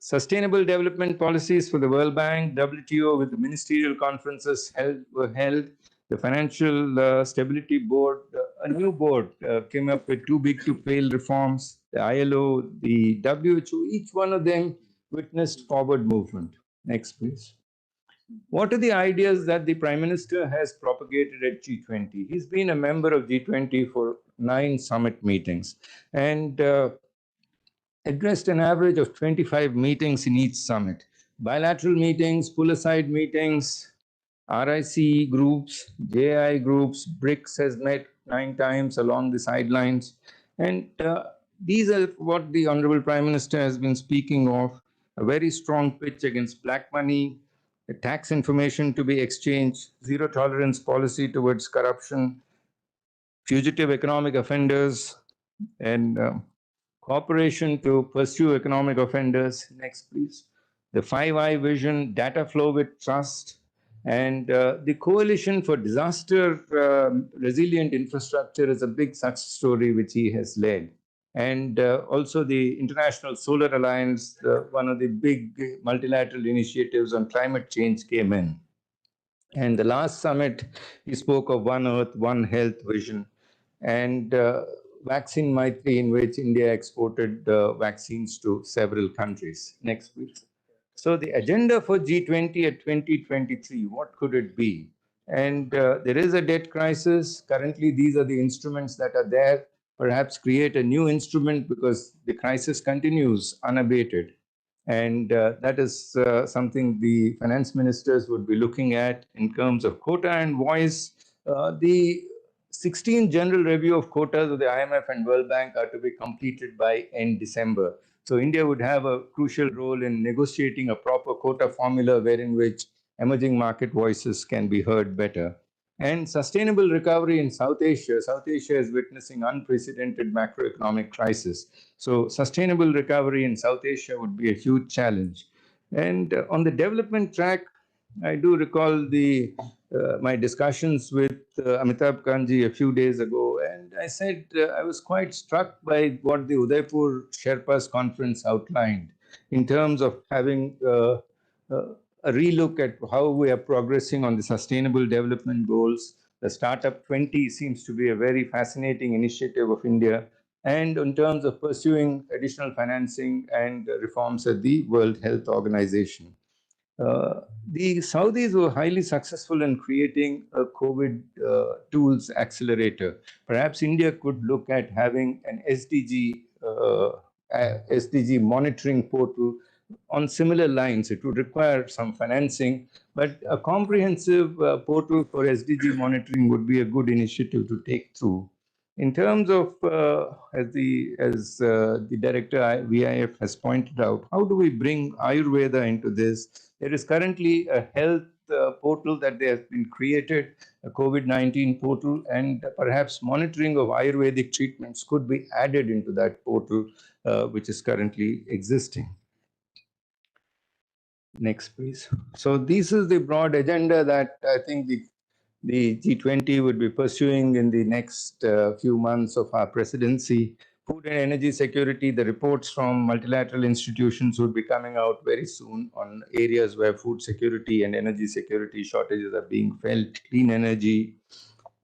Sustainable development policies for the World Bank, WTO with the ministerial conferences were held. The Financial Stability Board, a new board came up with too big to fail reforms. The ILO, the WHO, each one of them witnessed forward movement. Next, please. What are the ideas that the Prime Minister has propagated at G20? He's been a member of G20 for 9 summit meetings and addressed an average of 25 meetings in each summit. Bilateral meetings, pull-aside meetings, RIC groups, JI groups, BRICS has met 9 times along the sidelines. And these are what the Honorable Prime Minister has been speaking of, a very strong pitch against black money, the tax information to be exchanged, zero tolerance policy towards corruption, fugitive economic offenders, and cooperation to pursue economic offenders. Next, please. The 5I vision, data flow with trust, and the Coalition for Disaster Resilient Infrastructure is a big success story which he has led. And also the International Solar Alliance, one of the big multilateral initiatives on climate change came in. And the last summit, he spoke of One Earth, One Health vision, and Vaccine Maitri, in which India exported vaccines to several countries. Next, please. So the agenda for G20 at 2023, what could it be? And there is a debt crisis. Currently, these are the instruments that are there. Perhaps create a new instrument because the crisis continues unabated. And that is something the finance ministers would be looking at in terms of quota and voice. The 16th general review of quotas of the IMF and World Bank are to be completed by end December. So India would have a crucial role in negotiating a proper quota formula wherein which emerging market voices can be heard better. And sustainable recovery in South Asia. South Asia is witnessing unprecedented macroeconomic crisis. So sustainable recovery in South Asia would be a huge challenge. And on the development track, I do recall my discussions with Amitabh Kanji a few days ago, and I said I was quite struck by what the Udaipur Sherpas conference outlined in terms of having a relook at how we are progressing on the sustainable development goals. The Startup 20 seems to be a very fascinating initiative of India, and in terms of pursuing additional financing and reforms at the World Health Organization. The Saudis were highly successful in creating a COVID tools accelerator. Perhaps India could look at having an SDG monitoring portal on similar lines. It would require some financing, but a comprehensive portal for SDG monitoring would be a good initiative to take through. In terms of, as the director VIF has pointed out, how do we bring Ayurveda into this? There is currently a health portal that has been created, a COVID-19 portal, and perhaps monitoring of Ayurvedic treatments could be added into that portal, which is currently existing. Next, please. So this is the broad agenda that I think the G20 would be pursuing in the next few months of our presidency. Food and energy security, the reports from multilateral institutions would be coming out very soon on areas where food security and energy security shortages are being felt. Clean energy,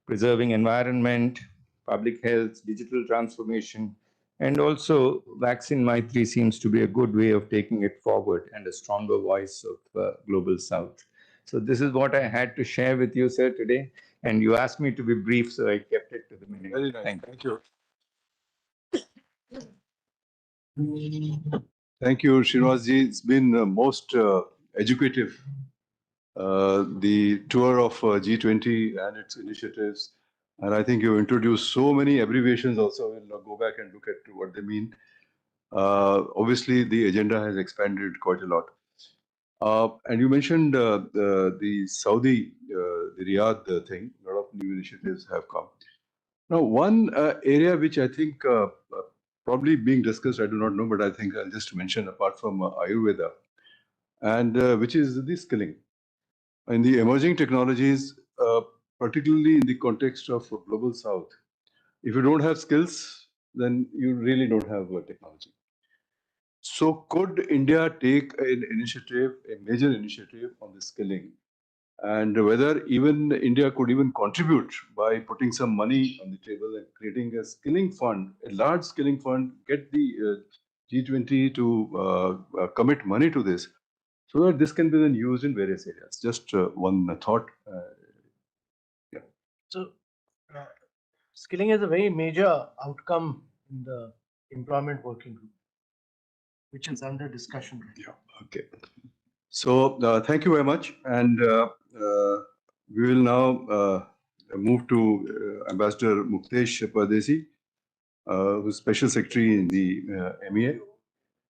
preserving environment, public health, digital transformation, and also Vaccine Maitri seems to be a good way of taking it forward and a stronger voice of Global South. So this is what I had to share with you, sir, today. And you asked me to be brief, so I kept it to the minute. Very nice. Thank you. Thank you, Srinivasji. It's been most educative. The tour of G20 and its initiatives. And I think you introduced so many abbreviations also. We'll go back and look at what they mean. Obviously, the agenda has expanded quite a lot. And you mentioned the Saudi, the Riyadh thing. A lot of new initiatives have come. Now, one area which I think probably being discussed, I do not know, but I think I'll just mention apart from Ayurveda, and which is the skilling. In the emerging technologies, particularly in the context of Global South, if you don't have skills, then you really don't have technology. So could India take an initiative, a major initiative on the skilling? And whether even India could even contribute by putting some money on the table and creating a skilling fund, a large skilling fund, get the G20 to commit money to this, so that this can be then used in various areas. Just one thought. Yeah. So, skilling is a very major outcome in the employment working group, which is under discussion right now. Yeah. Okay. So thank you very much, and we will now move to Ambassador Muktesh Pardesi, who's Special Secretary in the MEA,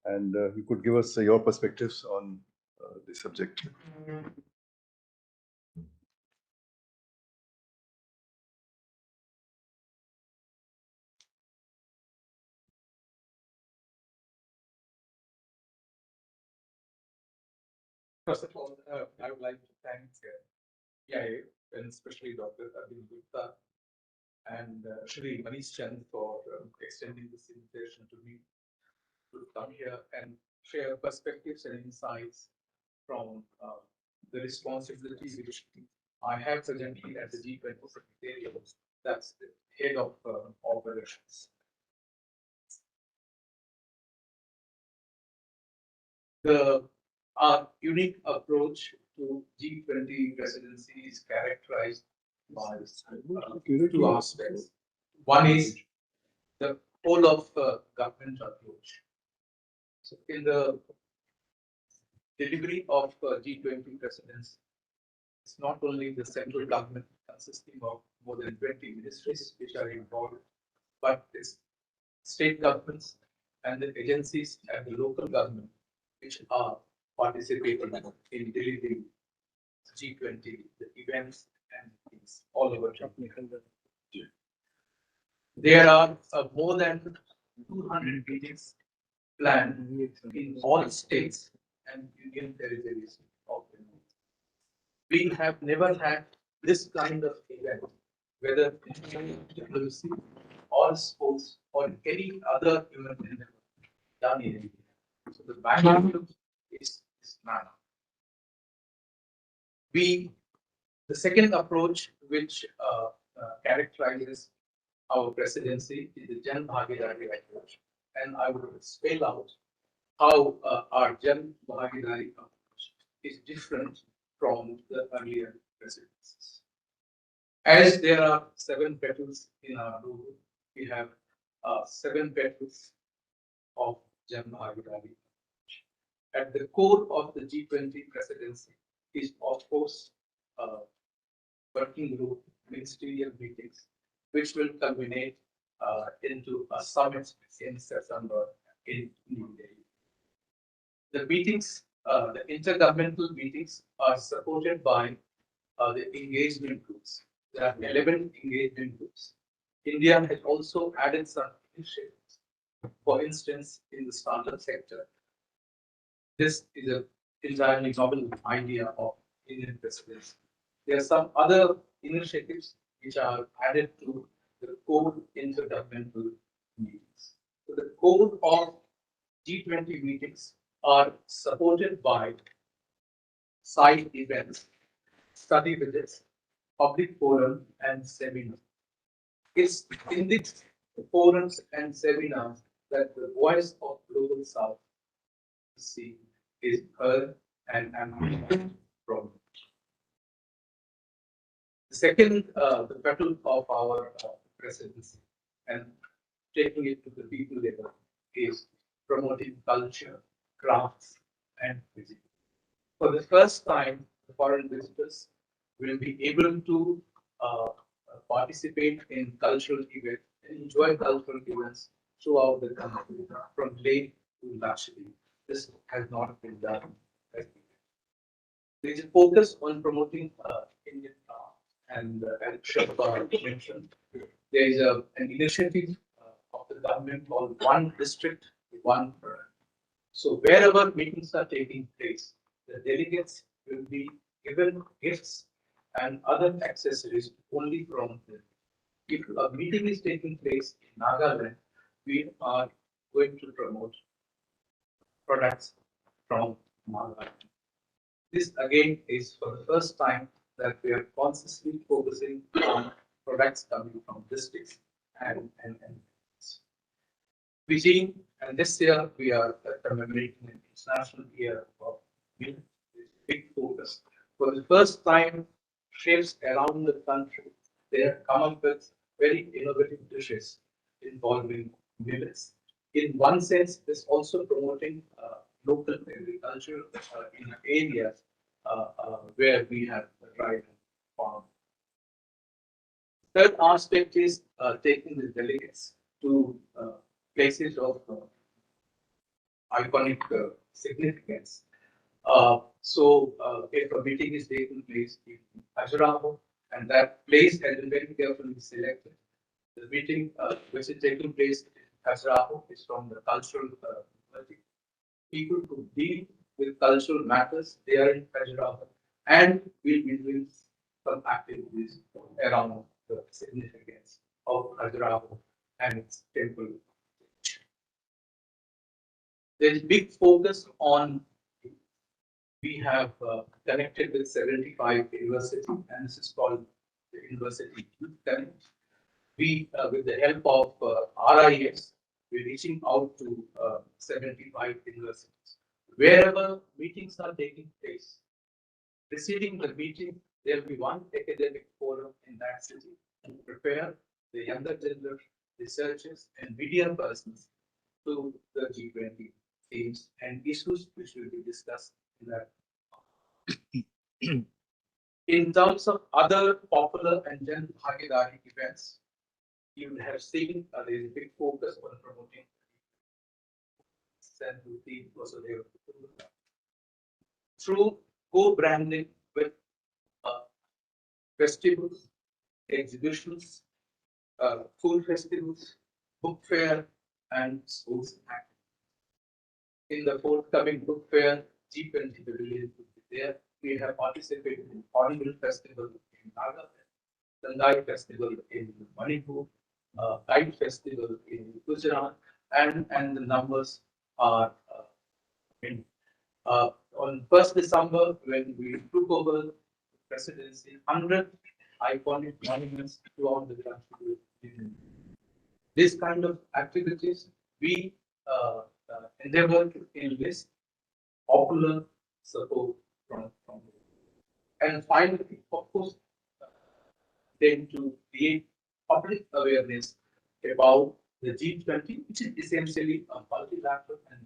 and you could give us your perspectives on the subject. First of all, I would like to thank PIA and especially Dr. Arvind Gupta and Shri Manish Chand for extending this invitation to me to come here and share perspectives and insights from the responsibility which I have presently at the G20 Secretariat, that's the head of operations. Our unique approach to G20 presidency is characterized by two aspects. One is the whole of government approach. So in the delivery of G20 presidency, it's not only the central government consisting of more than 20 ministries which are involved, but it's state governments and the agencies and the local government which are participating in delivering G20, the events and things all over China. There are more than 200 meetings planned in all states and union territories of India. We have never had this kind of event, whether diplomacy or sports or any other event done in India. So the magnitude is none. The second approach which characterizes our presidency is the Jan Bhagidari approach, and I would spell out how our Jan Bhagidari approach is different from the earlier presidencies. As there are 7 petals in our logo, we have 7 petals of Jan Bhagidari. At the core of the G20 presidency is, of course, working group ministerial meetings, which will culminate into a summit in September in New Delhi. The meetings, the intergovernmental meetings, are supported by the engagement groups. There are 11 engagement groups. India has also added some initiatives. For instance, in the startup sector, this is an entirely novel idea of Indian presidency. There are some other initiatives which are added to the core intergovernmental meetings. So the core of G20 meetings are supported by side events, study visits, public forum, and seminars. It's in these forums and seminars that the voice of Global South is heard and amplified from. The second, the battle of our presidency and taking it to the people level is promoting culture, crafts, and music. For the first time, the foreign visitors will be able to participate in cultural events and enjoy cultural events throughout the country, from Leh to Lakshadweep. This has not been done. There is a focus on promoting Indian art, and as Sherpa mentioned, there is an initiative of the government called One District, One Product. So wherever meetings are taking place, the delegates will be given gifts and other accessories only from them. If a meeting is taking place in Nagaland, we are going to promote products from Nagaland. This again is for the first time that we are consciously focusing on products coming from districts and Beijing, and this year we are commemorating an international year of big focus. For the first time, chefs around the country, they have come up with very innovative dishes involving millets. In one sense, this also promoting local agriculture in areas where we have dried farm. Third aspect is taking the delegates to places of iconic significance. If a meeting is taking place in Khajuraho, and that place has been very carefully selected, the meeting which is taking place in Khajuraho is from the cultural community. People who deal with cultural matters, they are in Khajuraho, and will be doing some activities around the significance of Khajuraho and its temple. There is big focus on, we have connected with 75 universities, and this is called the University Youth Connect. We, with the help of RIS, we're reaching out to 75 universities. Wherever meetings are taking place, preceding the meeting, there will be one academic forum in that city to prepare the younger generation, researchers, and media persons to the G20 themes and issues which will be discussed in that. In terms of other popular and Jan Bhagidari events, you would have seen there is a big focus on promoting through co-branding with festivals, exhibitions, food festivals, book fair, and schools activities. In the forthcoming book fair, G20 Pavilion will be there. We have participated in Hornbill Festival in Nagaland, Sandai Festival in Manipur, Kite Festival in Gujarat, and the numbers are on 1st December, when we took over the presidency, 100 iconic monuments throughout the country. This kind of activities, we endeavor to enlist popular support from. And finally, of course, then to create public awareness about the G20, which is essentially a multilateral and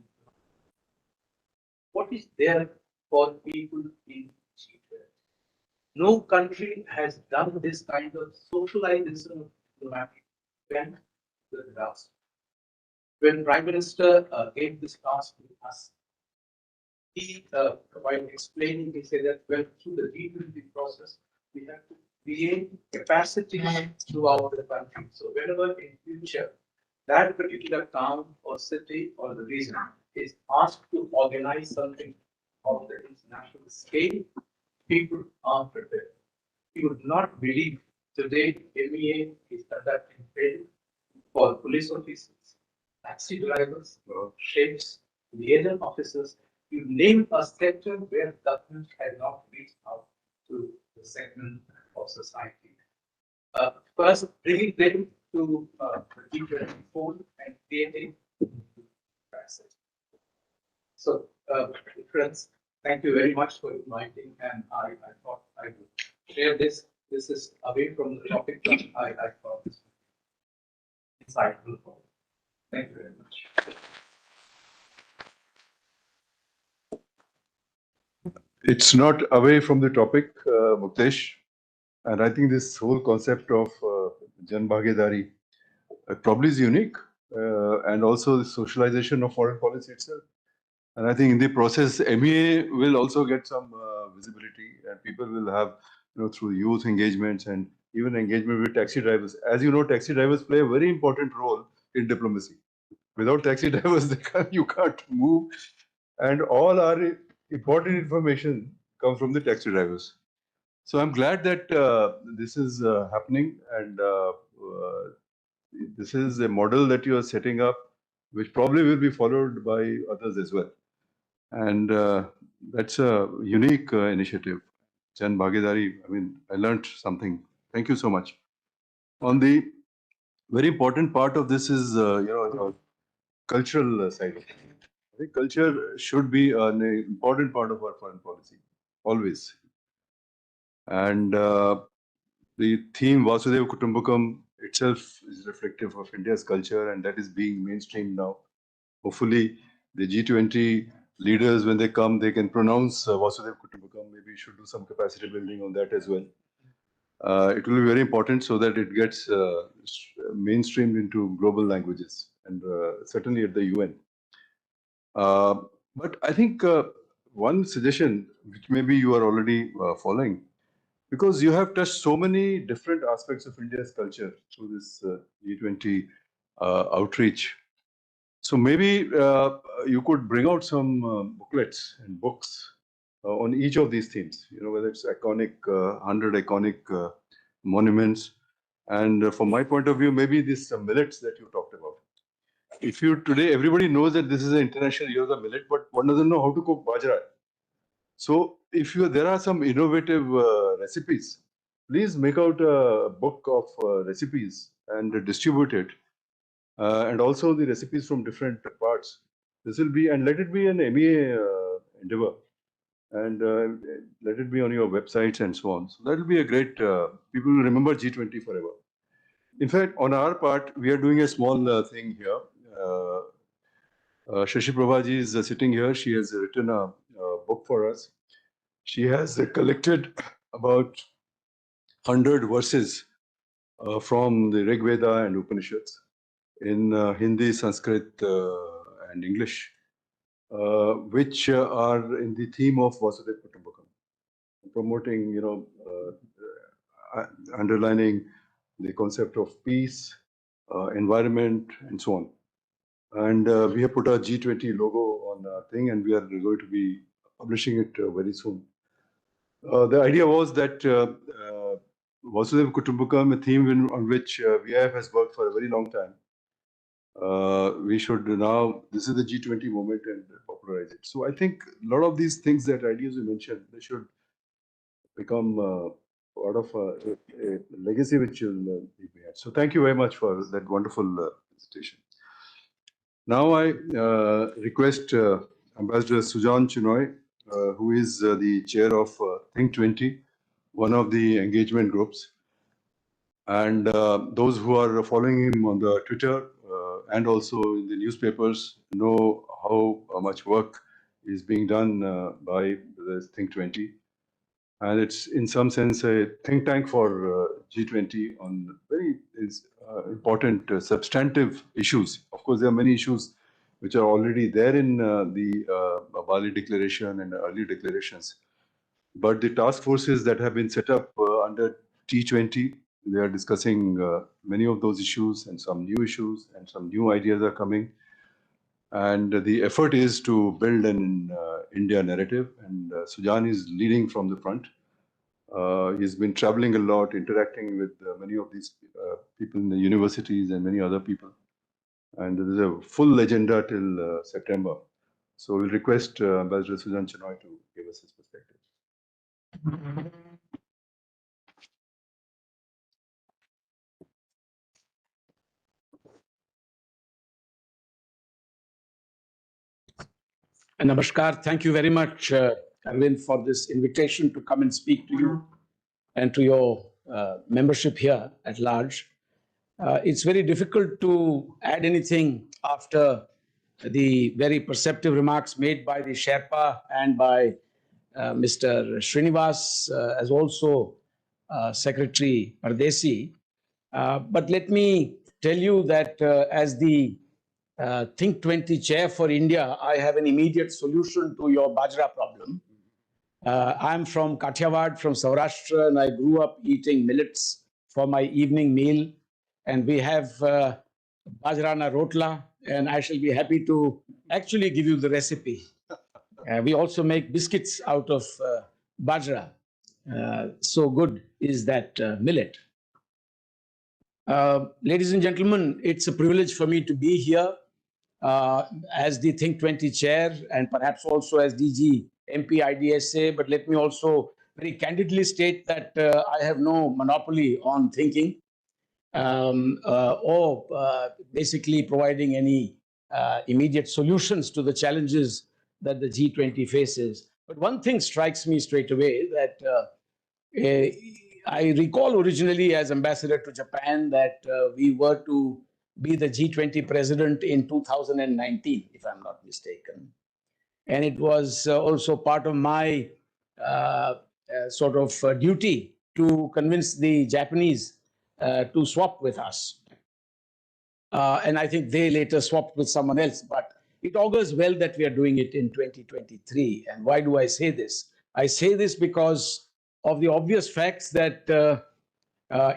what is there for people in G20. No country has done this kind of socialization of diplomatic event with us. When Prime Minister gave this task to us, he, while explaining, he said that well, through the G20 process, we have to create capacity throughout the country. So whenever in future that particular town or city or the region is asked to organize something on the international scale, people are prepared. You would not believe today MEA is conducting training for police officers, taxi drivers, chefs, liaison officers. You name a sector where government has not reached out to the segment of society. First, bringing them to the G20 fold and creating capacity. So, friends, thank you very much for inviting, and I thought I would share this. This is away from the topic, but I thought this was insightful. Thank you very much. It's not away from the topic, Muktesh. And I think this whole concept of Jan Bhagidari probably is unique. And also the socialization of foreign policy itself. And I think in the process, MEA will also get some visibility, and people will have, through youth engagements and even engagement with taxi drivers. As you know, taxi drivers play a very important role in diplomacy. Without taxi drivers, you can't move, and all our important information comes from the taxi drivers. So I'm glad that this is happening, and this is a model that you are setting up, which probably will be followed by others as well. And that's a unique initiative. Jan Bhagidari, I mean, I learned something. Thank you so much. On the very important part of this is, the cultural side. I think culture should be an important part of our foreign policy, always. And the theme Vasudev Kutumbakam itself is reflective of India's culture, and that is being mainstreamed now. Hopefully, the G20 leaders, when they come, they can pronounce Vasudev Kutumbakam. Maybe we should do some capacity building on that as well. It will be very important so that it gets mainstreamed into global languages, and certainly at the UN. But I think one suggestion, which maybe you are already following, because you have touched so many different aspects of India's culture through this G20 outreach. So maybe you could bring out some booklets and books on each of these themes, whether it's iconic, 100 iconic monuments. And from my point of view, maybe these millets that you talked about. If you today, everybody knows that this is an international year of the millet, but one doesn't know how to cook bajra. So if there are some innovative recipes, please make out a book of recipes and distribute it. And also the recipes from different parts. This will be, and let it be an MEA endeavor. And let it be on your websites and so on. So that will be a great, people will remember G20 forever. In fact, on our part, we are doing a small thing here. Shashi Prabhaji is sitting here. She has written a book for us. She has collected about 100 verses from the Rig Veda and Upanishads in Hindi, Sanskrit, and English, which are in the theme of Vasudev Kutumbakam, promoting, underlining the concept of peace, environment, and so on. And we have put a G20 logo on the thing, and we are going to be publishing it very soon. The idea was that Vasudev Kutumbakam, a theme on which VIF has worked for a very long time, we should now, this is the G20 moment, and popularize it. So I think a lot of these things, that ideas you mentioned, they should become part of a legacy which will be made. So thank you very much for that wonderful presentation. Now I request Ambassador Sujan Chinoy who is the chair of Think 20, one of the engagement groups. And those who are following him on the Twitter and also in the newspapers know how much work is being done by the Think 20. And it's in some sense a think tank for G20 on very important substantive issues. Of course, there are many issues which are already there in the Bali Declaration and early declarations. But the task forces that have been set up under T20, they are discussing many of those issues and some new issues, and some new ideas are coming. And the effort is to build an India narrative, and Sujan is leading from the front. He's been traveling a lot, interacting with many of these people in the universities and many other people. And there's a full agenda till September. So we'll request Ambassador Sujan Chenoy to give us his perspective. Namaskar. Thank you very much, Arvind, for this invitation to come and speak to you and to your membership here at large. It's very difficult to add anything after the very perceptive remarks made by the Sherpa and by Mr. Srinivas, as also Secretary Pardesi. But let me tell you that as the Think 20 chair for India, I have an immediate solution to your Bajra problem. I'm from Kathiawad, from Saurashtra, and I grew up eating millets for my evening meal. And we have Bajrana Rotla, and I shall be happy to actually give you the recipe. We also make biscuits out of Bajra. So good is that millet. Ladies and gentlemen, it's a privilege for me to be here as the Think 20 chair and perhaps also as DG MP IDSA. But let me also very candidly state that I have no monopoly on thinking or basically providing any immediate solutions to the challenges that the G20 faces. But one thing strikes me straight away that I recall originally as ambassador to Japan that we were to be the G20 president in 2019, if I'm not mistaken. And it was also part of my sort of duty to convince the Japanese to swap with us. And I think they later swapped with someone else, but it augurs well that we are doing it in 2023. And why do I say this? I say this because of the obvious facts that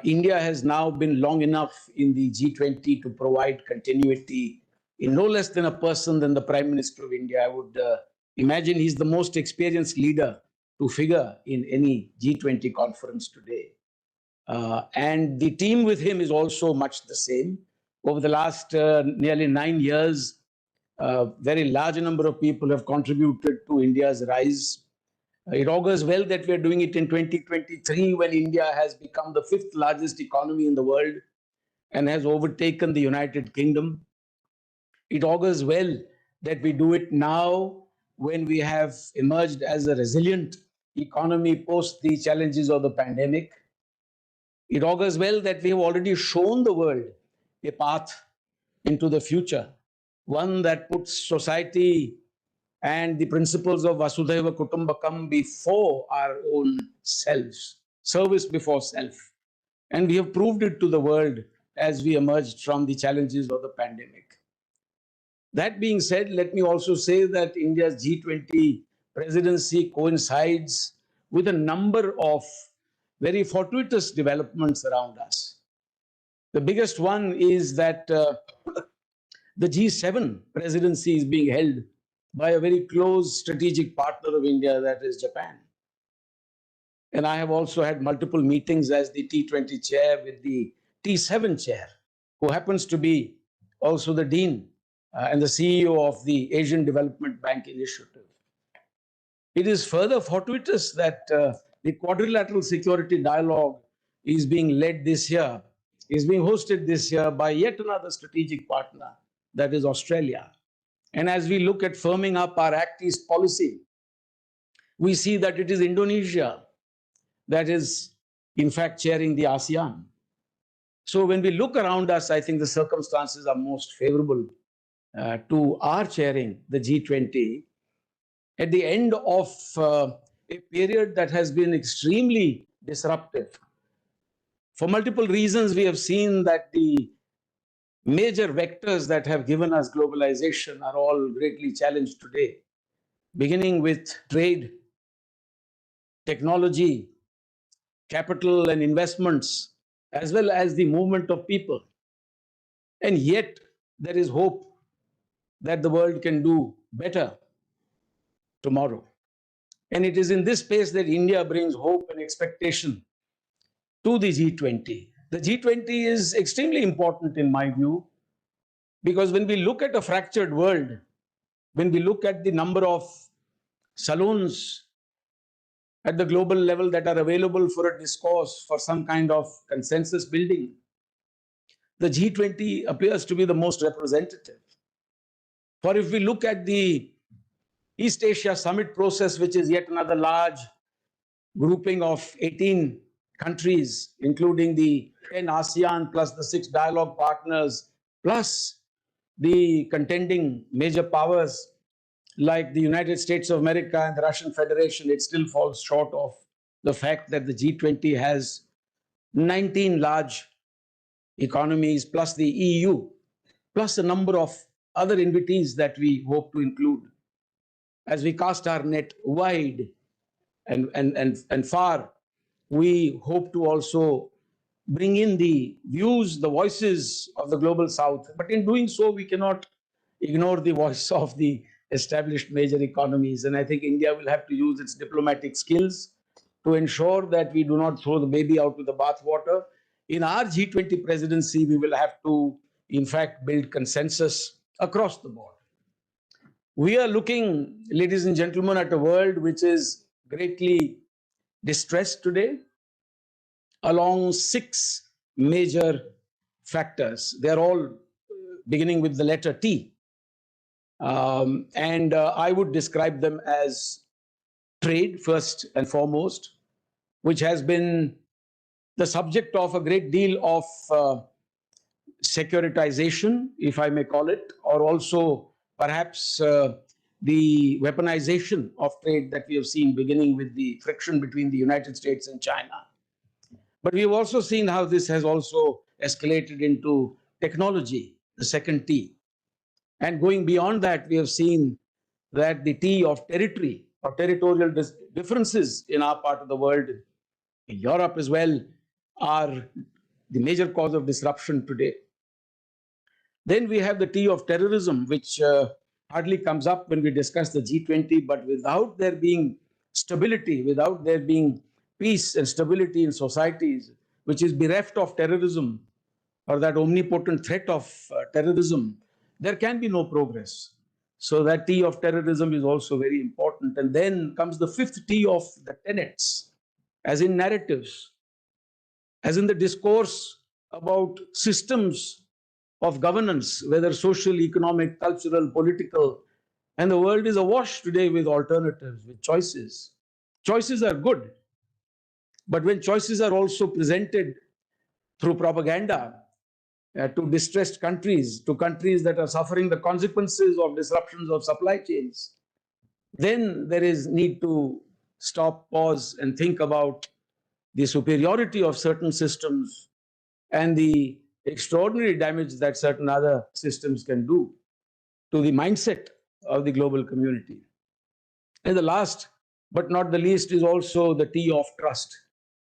India has now been long enough in the G20 to provide continuity in no less than a person than the Prime Minister of India. I would imagine he's the most experienced leader to figure in any G20 conference today. And the team with him is also much the same. Over the last nearly 9 years, a very large number of people have contributed to India's rise. It augurs well that we are doing it in 2023 when India has become the 5th largest economy in the world and has overtaken the United Kingdom. It augurs well that we do it now when we have emerged as a resilient economy post the challenges of the pandemic. It augurs well that we have already shown the world a path into the future, one that puts society and the principles of Vasudhaiva Kutumbakam before our own selves, service before self. And we have proved it to the world as we emerged from the challenges of the pandemic. That being said, let me also say that India's G20 presidency coincides with a number of very fortuitous developments around us. The biggest one is that the G7 presidency is being held by a very close strategic partner of India, that is Japan. And I have also had multiple meetings as the T20 chair with the T7 chair, who happens to be also the dean and the CEO of the Asian Development Bank Initiative. It is further fortuitous that the quadrilateral security dialogue is being led this year, is being hosted this year by yet another strategic partner, that is Australia. And as we look at firming up our Act East policy, we see that it is Indonesia that is, in fact, chairing the ASEAN. So when we look around us, I think the circumstances are most favorable to our chairing the G20 at the end of a period that has been extremely disruptive. For multiple reasons, we have seen that the major vectors that have given us globalization are all greatly challenged today, beginning with trade, technology, capital and investments, as well as the movement of people. And yet, there is hope that the world can do better tomorrow. And it is in this space that India brings hope and expectation to the G20. The G20 is extremely important in my view, because when we look at a fractured world, when we look at the number of salons at the global level that are available for a discourse, for some kind of consensus building, the G20 appears to be the most representative. For if we look at the East Asia Summit process, which is yet another large grouping of 18 countries, including the 10 ASEAN plus the 6 dialogue partners, plus the contending major powers like the United States of America and the Russian Federation, it still falls short of the fact that the G20 has 19 large economies plus the EU, plus a number of other invitees that we hope to include. As we cast our net wide and far, we hope to also bring in the views, the voices of the global south. But in doing so, we cannot ignore the voice of the established major economies. And I think India will have to use its diplomatic skills to ensure that we do not throw the baby out with the bathwater. In our G20 presidency, we will have to, in fact, build consensus across the board. We are looking, ladies and gentlemen, at a world which is greatly distressed today along 6 major factors. They're all beginning with the letter T. I would describe them as trade, first and foremost, which has been the subject of a great deal of securitization, if I may call it, or also perhaps the weaponization of trade that we have seen, beginning with the friction between the United States and China. But we have also seen how this has also escalated into technology, the second T. And going beyond that, we have seen that the T of territory or territorial differences in our part of the world, in Europe as well, are the major cause of disruption today. Then we have the T of terrorism, which hardly comes up when we discuss the G20, but without there being stability, without there being peace and stability in societies, which is bereft of terrorism or that omnipotent threat of terrorism, there can be no progress. So that T of terrorism is also very important. And then comes the 5th T of the tenets, as in narratives, as in the discourse about systems of governance, whether social, economic, cultural, political. And the world is awash today with alternatives, with choices. Choices are good. But when choices are also presented through propaganda to distressed countries, to countries that are suffering the consequences of disruptions of supply chains, then there is need to stop, pause, and think about the superiority of certain systems and the extraordinary damage that certain other systems can do to the mindset of the global community. And the last but not the least is also the T of trust,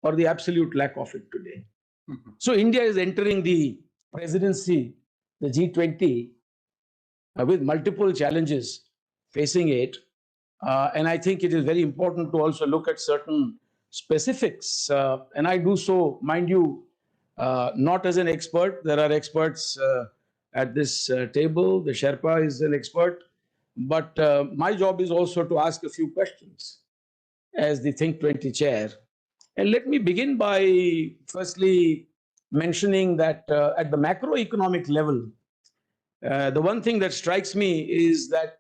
or the absolute lack of it today. So India is entering the presidency, the G20, with multiple challenges facing it. And I think it is very important to also look at certain specifics. And I do so, mind you, not as an expert. There are experts at this table. The Sherpa is an expert. But my job is also to ask a few questions as the Think 20 chair. And let me begin by firstly mentioning that at the macroeconomic level, the one thing that strikes me is that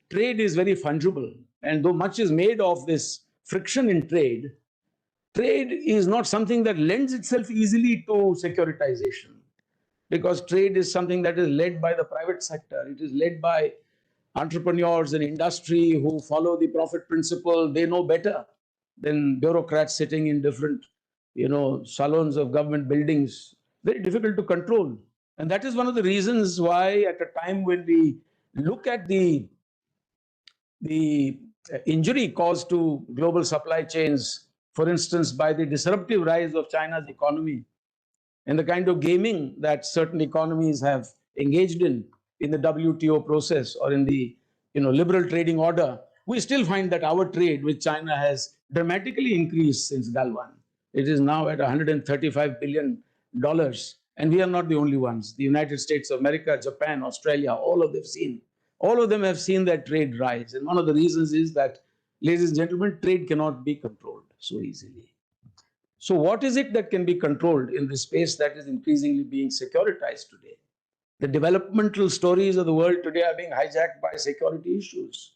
trade is very fungible. And though much is made of this friction in trade, trade is not something that lends itself easily to securitization, because trade is something that is led by the private sector. It is led by entrepreneurs in industry who follow the profit principle. They know better than bureaucrats sitting in different, salons of government buildings. Very difficult to control. And that is one of the reasons why, at a time when we look at the injury caused to global supply chains, for instance, by the disruptive rise of China's economy and the kind of gaming that certain economies have engaged in the WTO process or in the liberal trading order, we still find that our trade with China has dramatically increased since Galwan. It is now at $135 billion. And we are not the only ones. The United States of America, Japan, Australia, all of them have seen that trade rise. And one of the reasons is that, ladies and gentlemen, trade cannot be controlled so easily. So what is it that can be controlled in this space that is increasingly being securitized today? The developmental stories of the world today are being hijacked by security issues.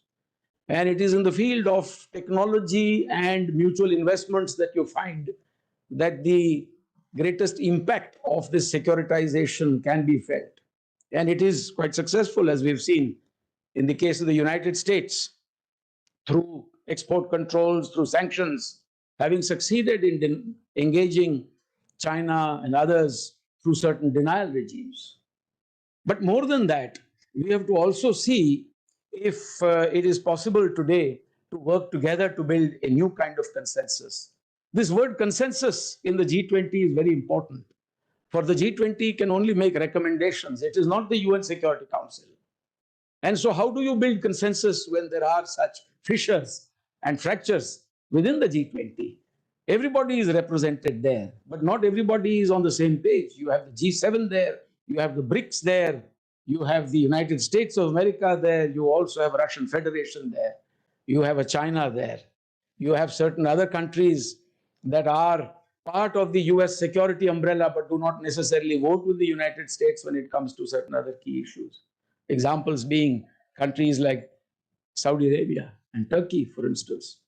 And it is in the field of technology and mutual investments that you find that the greatest impact of this securitization can be felt. And it is quite successful, as we've seen in the case of the United States, through export controls, through sanctions, having succeeded in engaging China and others through certain denial regimes. But more than that, we have to also see if it is possible today to work together to build a new kind of consensus. This word consensus in the G20 is very important. For the G20 can only make recommendations. It is not the UN Security Council. And so how do you build consensus when there are such fissures and fractures within the G20? Everybody is represented there, but not everybody is on the same page. You have the G7 there, you have the BRICS there, you have the United States of America there, you also have Russian Federation there, you have a China there, you have certain other countries that are part of the US security umbrella but do not necessarily vote with the United States when it comes to certain other key issues. Examples being countries like Saudi Arabia and Turkey, for instance.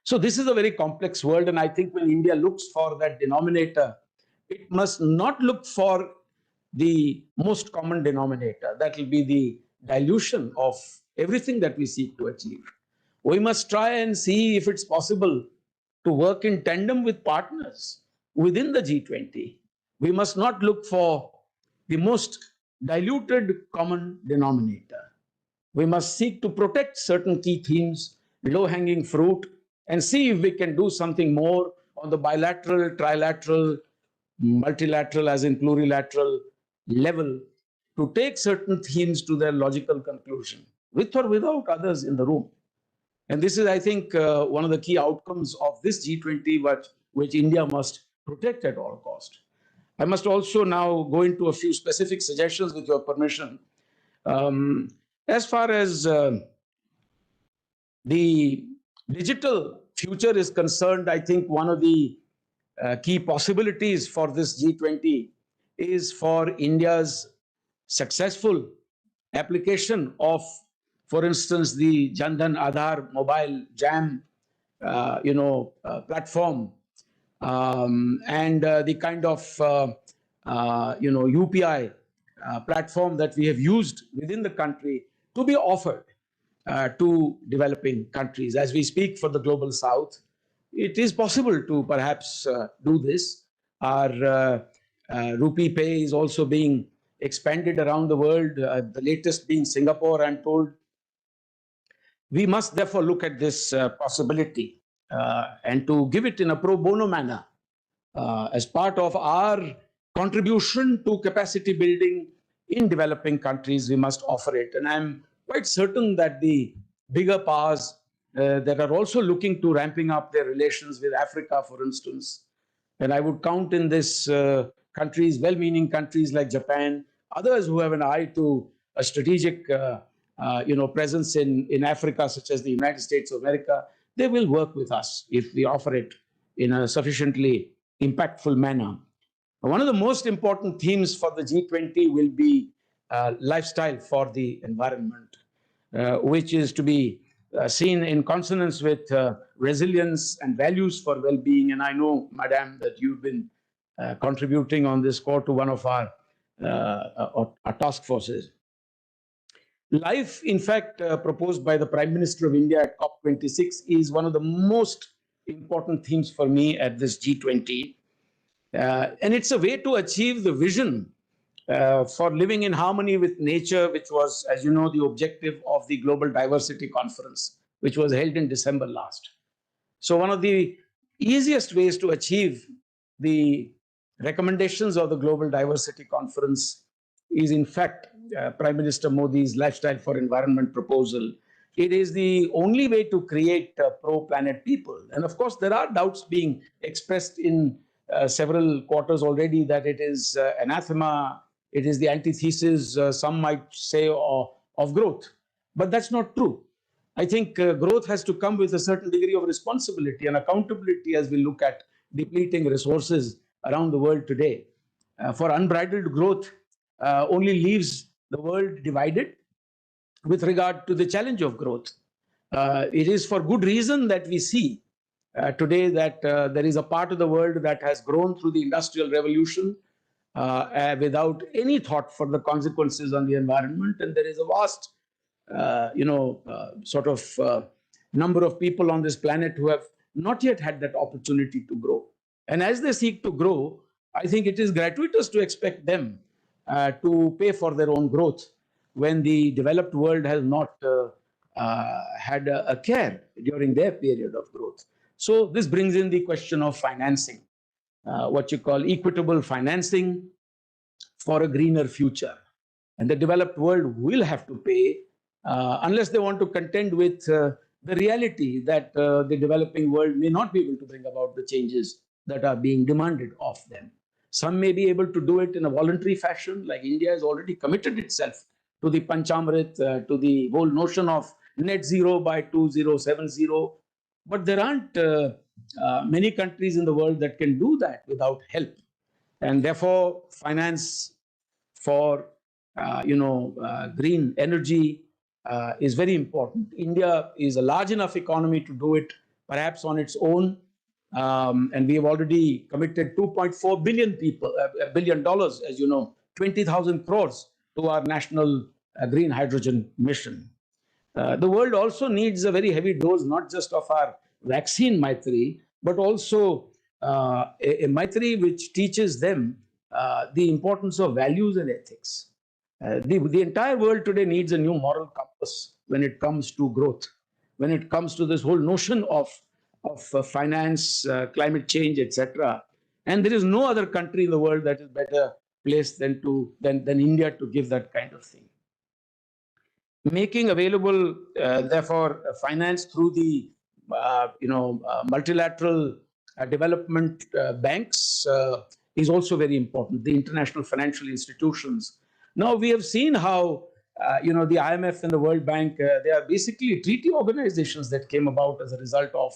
So this is a very complex world, and I think when India looks for that denominator, it must not look for the most common denominator. That will be the dilution of everything that we seek to achieve. We must try and see if it's possible to work in tandem with partners within the G20. We must not look for the most diluted common denominator. We must seek to protect certain key themes, low-hanging fruit, and see if we can do something more on the bilateral, trilateral, multilateral, as in plurilateral level, to take certain themes to their logical conclusion, with or without others in the room. And this is, I think, one of the key outcomes of this G20, which India must protect at all cost. I must also now go into a few specific suggestions, with your permission. As far as the digital future is concerned, I think one of the key possibilities for this G20 is for India's successful application of, for instance, the Jan Dhan Aadhaar mobile JAM platform, and the kind of UPI platform that we have used within the country to be offered to developing countries. As we speak for the Global South, it is possible to perhaps do this. Our Rupee Pay is also being expanded around the world, the latest being Singapore, I'm told. We must therefore look at this possibility and to give it in a pro bono manner as part of our contribution to capacity building in developing countries. We must offer it. And I'm quite certain that the bigger powers that are also looking to ramping up their relations with Africa, for instance, and I would count in this countries, well-meaning countries like Japan, others who have an eye to a strategic presence in Africa, such as the United States of America, they will work with us if we offer it in a sufficiently impactful manner. One of the most important themes for the G20 will be lifestyle for the environment, which is to be seen in consonance with resilience and values for well-being. And I know, Madam, that you've been contributing on this score to one of our task forces. Life, in fact, proposed by the Prime Minister of India at COP26 is one of the most important themes for me at this G20. And it's a way to achieve the vision for living in harmony with nature, which was, as you know, the objective of the Global Diversity Conference, which was held in December last. So one of the easiest ways to achieve the recommendations of the Global Diversity Conference is, in fact, Prime Minister Modi's Lifestyle for Environment proposal. It is the only way to create pro-planet people. And of course, there are doubts being expressed in several quarters already that it is anathema, it is the antithesis, some might say, of growth. But that's not true. I think growth has to come with a certain degree of responsibility and accountability as we look at depleting resources around the world today. For unbridled growth only leaves the world divided with regard to the challenge of growth. It is for good reason that we see today that there is a part of the world that has grown through the Industrial Revolution without any thought for the consequences on the environment. And there is a vast, number of people on this planet who have not yet had that opportunity to grow. And as they seek to grow, I think it is gratuitous to expect them to pay for their own growth when the developed world has not had a care during their period of growth. So this brings in the question of financing, what you call equitable financing for a greener future. And the developed world will have to pay unless they want to contend with the reality that the developing world may not be able to bring about the changes that are being demanded of them. Some may be able to do it in a voluntary fashion, like India has already committed itself to the Panchamrit, to the whole notion of net zero by 2070. But there aren't many countries in the world that can do that without help. And therefore, finance for green energy is very important. India is a large enough economy to do it, perhaps on its own. And we have already committed $2.4 billion, as you know, 20,000 crores to our national green hydrogen mission. The world also needs a very heavy dose, not just of our vaccine Maitri, but also a Maitri which teaches them the importance of values and ethics. The entire world today needs a new moral compass when it comes to growth, when it comes to this whole notion of finance, climate change, etc. And there is no other country in the world that is better placed than India to give that kind of thing. Making available, therefore, finance through the multilateral development banks is also very important. The international financial institutions. Now we have seen how the IMF and the World Bank they are basically treaty organizations that came about as a result of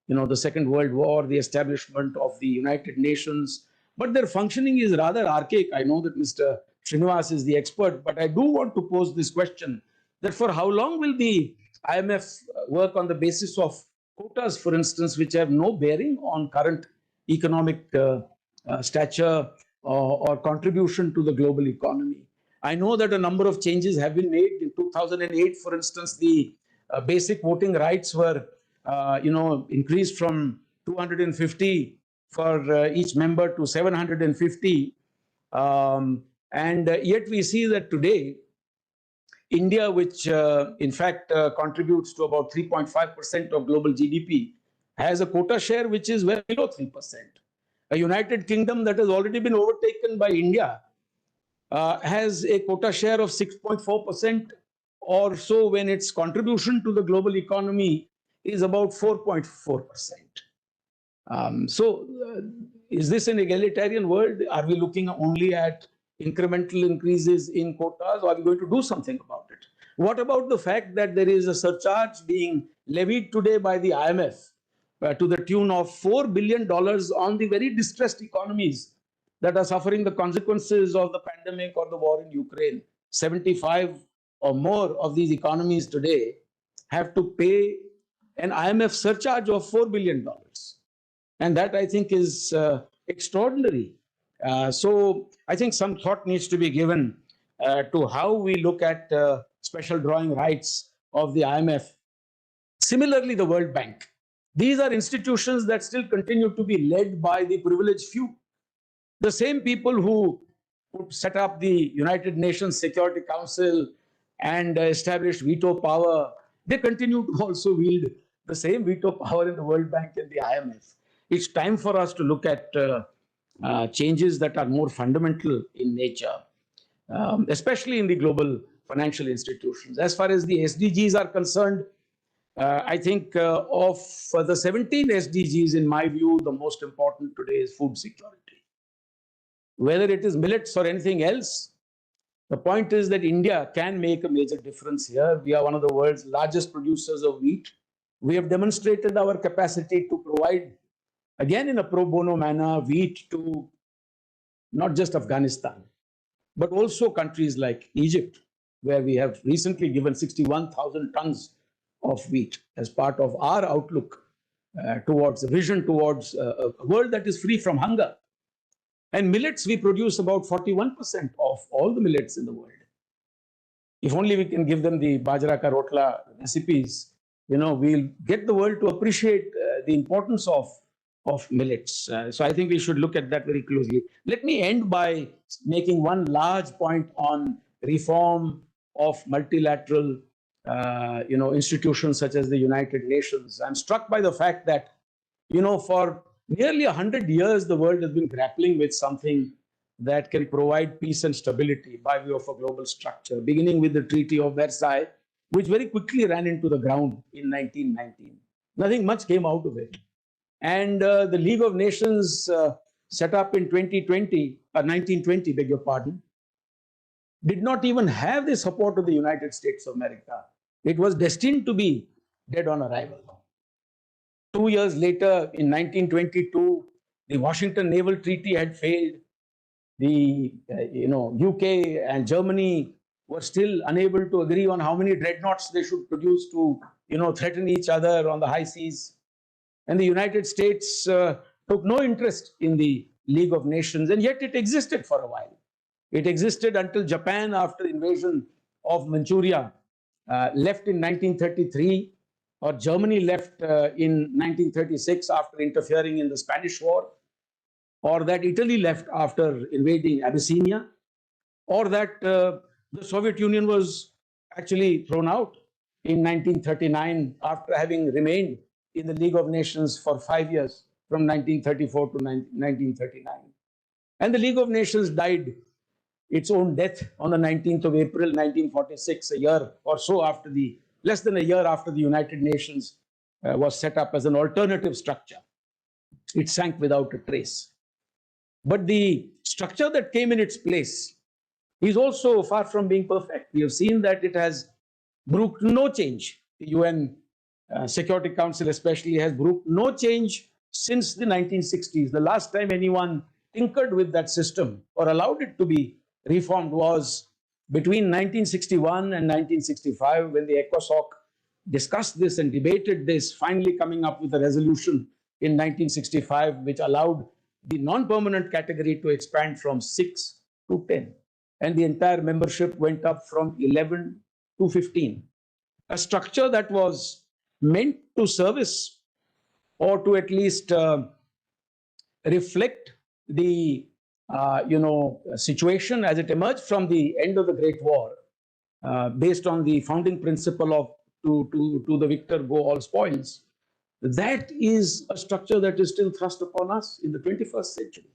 the Second World War, the establishment of the United Nations. But their functioning is rather archaic. I know that Mr. Srinivas is the expert, but I do want to pose this question: that for how long will the IMF work on the basis of quotas, for instance, which have no bearing on current economic stature or contribution to the global economy? I know that a number of changes have been made. In 2008, for instance, the basic voting rights were increased from 250 for each member to 750. And yet we see that today, India, which in fact contributes to about 3.5% of global GDP, has a quota share which is well below 3%. A United Kingdom that has already been overtaken by India has a quota share of 6.4% or so, when its contribution to the global economy is about 4.4%. Is this an egalitarian world? Are we looking only at incremental increases in quotas, or are we going to do something about it? What about the fact that there is a surcharge being levied today by the IMF to the tune of $4 billion on the very distressed economies that are suffering the consequences of the pandemic or the war in Ukraine? 75 or more of these economies today have to pay an IMF surcharge of $4 billion. And that, I think, is extraordinary. So I think some thought needs to be given to how we look at special drawing rights of the IMF. Similarly, the World Bank. These are institutions that still continue to be led by the privileged few. The same people who set up the United Nations Security Council and established veto power, they continue to also wield the same veto power in the World Bank and the IMF. It's time for us to look at changes that are more fundamental in nature, especially in the global financial institutions. As far as the SDGs are concerned, I think of the 17 SDGs, in my view, the most important today is food security. Whether it is millets or anything else, the point is that India can make a major difference here. We are one of the world's largest producers of wheat. We have demonstrated our capacity to provide, again in a pro bono manner, wheat to not just Afghanistan, but also countries like Egypt, where we have recently given 61,000 tons of wheat as part of our outlook towards a vision towards a world that is free from hunger. And millets, we produce about 41% of all the millets in the world. If only we can give them the bajra ka rotla recipes, we'll get the world to appreciate the importance of millets. So I think we should look at that very closely. Let me end by making one large point on reform of multilateral institutions such as the United Nations. I'm struck by the fact that, for nearly 100 years, the world has been grappling with something that can provide peace and stability by way of a global structure, beginning with the Treaty of Versailles, which very quickly ran into the ground in 1919. Nothing much came out of it. And the League of Nations set up in 1920, beg your pardon, did not even have the support of the United States of America. It was destined to be dead on arrival. 2 years later, in 1922, the Washington Naval Treaty had failed. The UK and Germany were still unable to agree on how many dreadnoughts they should produce to threaten each other on the high seas. And the United States took no interest in the League of Nations, and yet it existed for a while. It existed until Japan, after the invasion of Manchuria, left in 1933, or Germany left in 1936 after interfering in the Spanish War, or that Italy left after invading Abyssinia, or that the Soviet Union was actually thrown out in 1939 after having remained in the League of Nations for 5 years, from 1934 to 1939. And the League of Nations died its own death on the 19th of April, 1946, a year or so after less than a year after the United Nations was set up as an alternative structure. It sank without a trace. But the structure that came in its place is also far from being perfect. We have seen that it has brooked no change. The UN Security Council especially has brooked no change since the 1960s. The last time anyone tinkered with that system or allowed it to be reformed was between 1961 and 1965, when the ECOSOC discussed this and debated this, finally coming up with a resolution in 1965, which allowed the non-permanent category to expand from 6 to 10. And the entire membership went up from 11 to 15. A structure that was meant to service or to at least reflect the situation as it emerged from the end of the Great War, based on the founding principle of to the victor go all spoils. That is a structure that is still thrust upon us in the 21st century,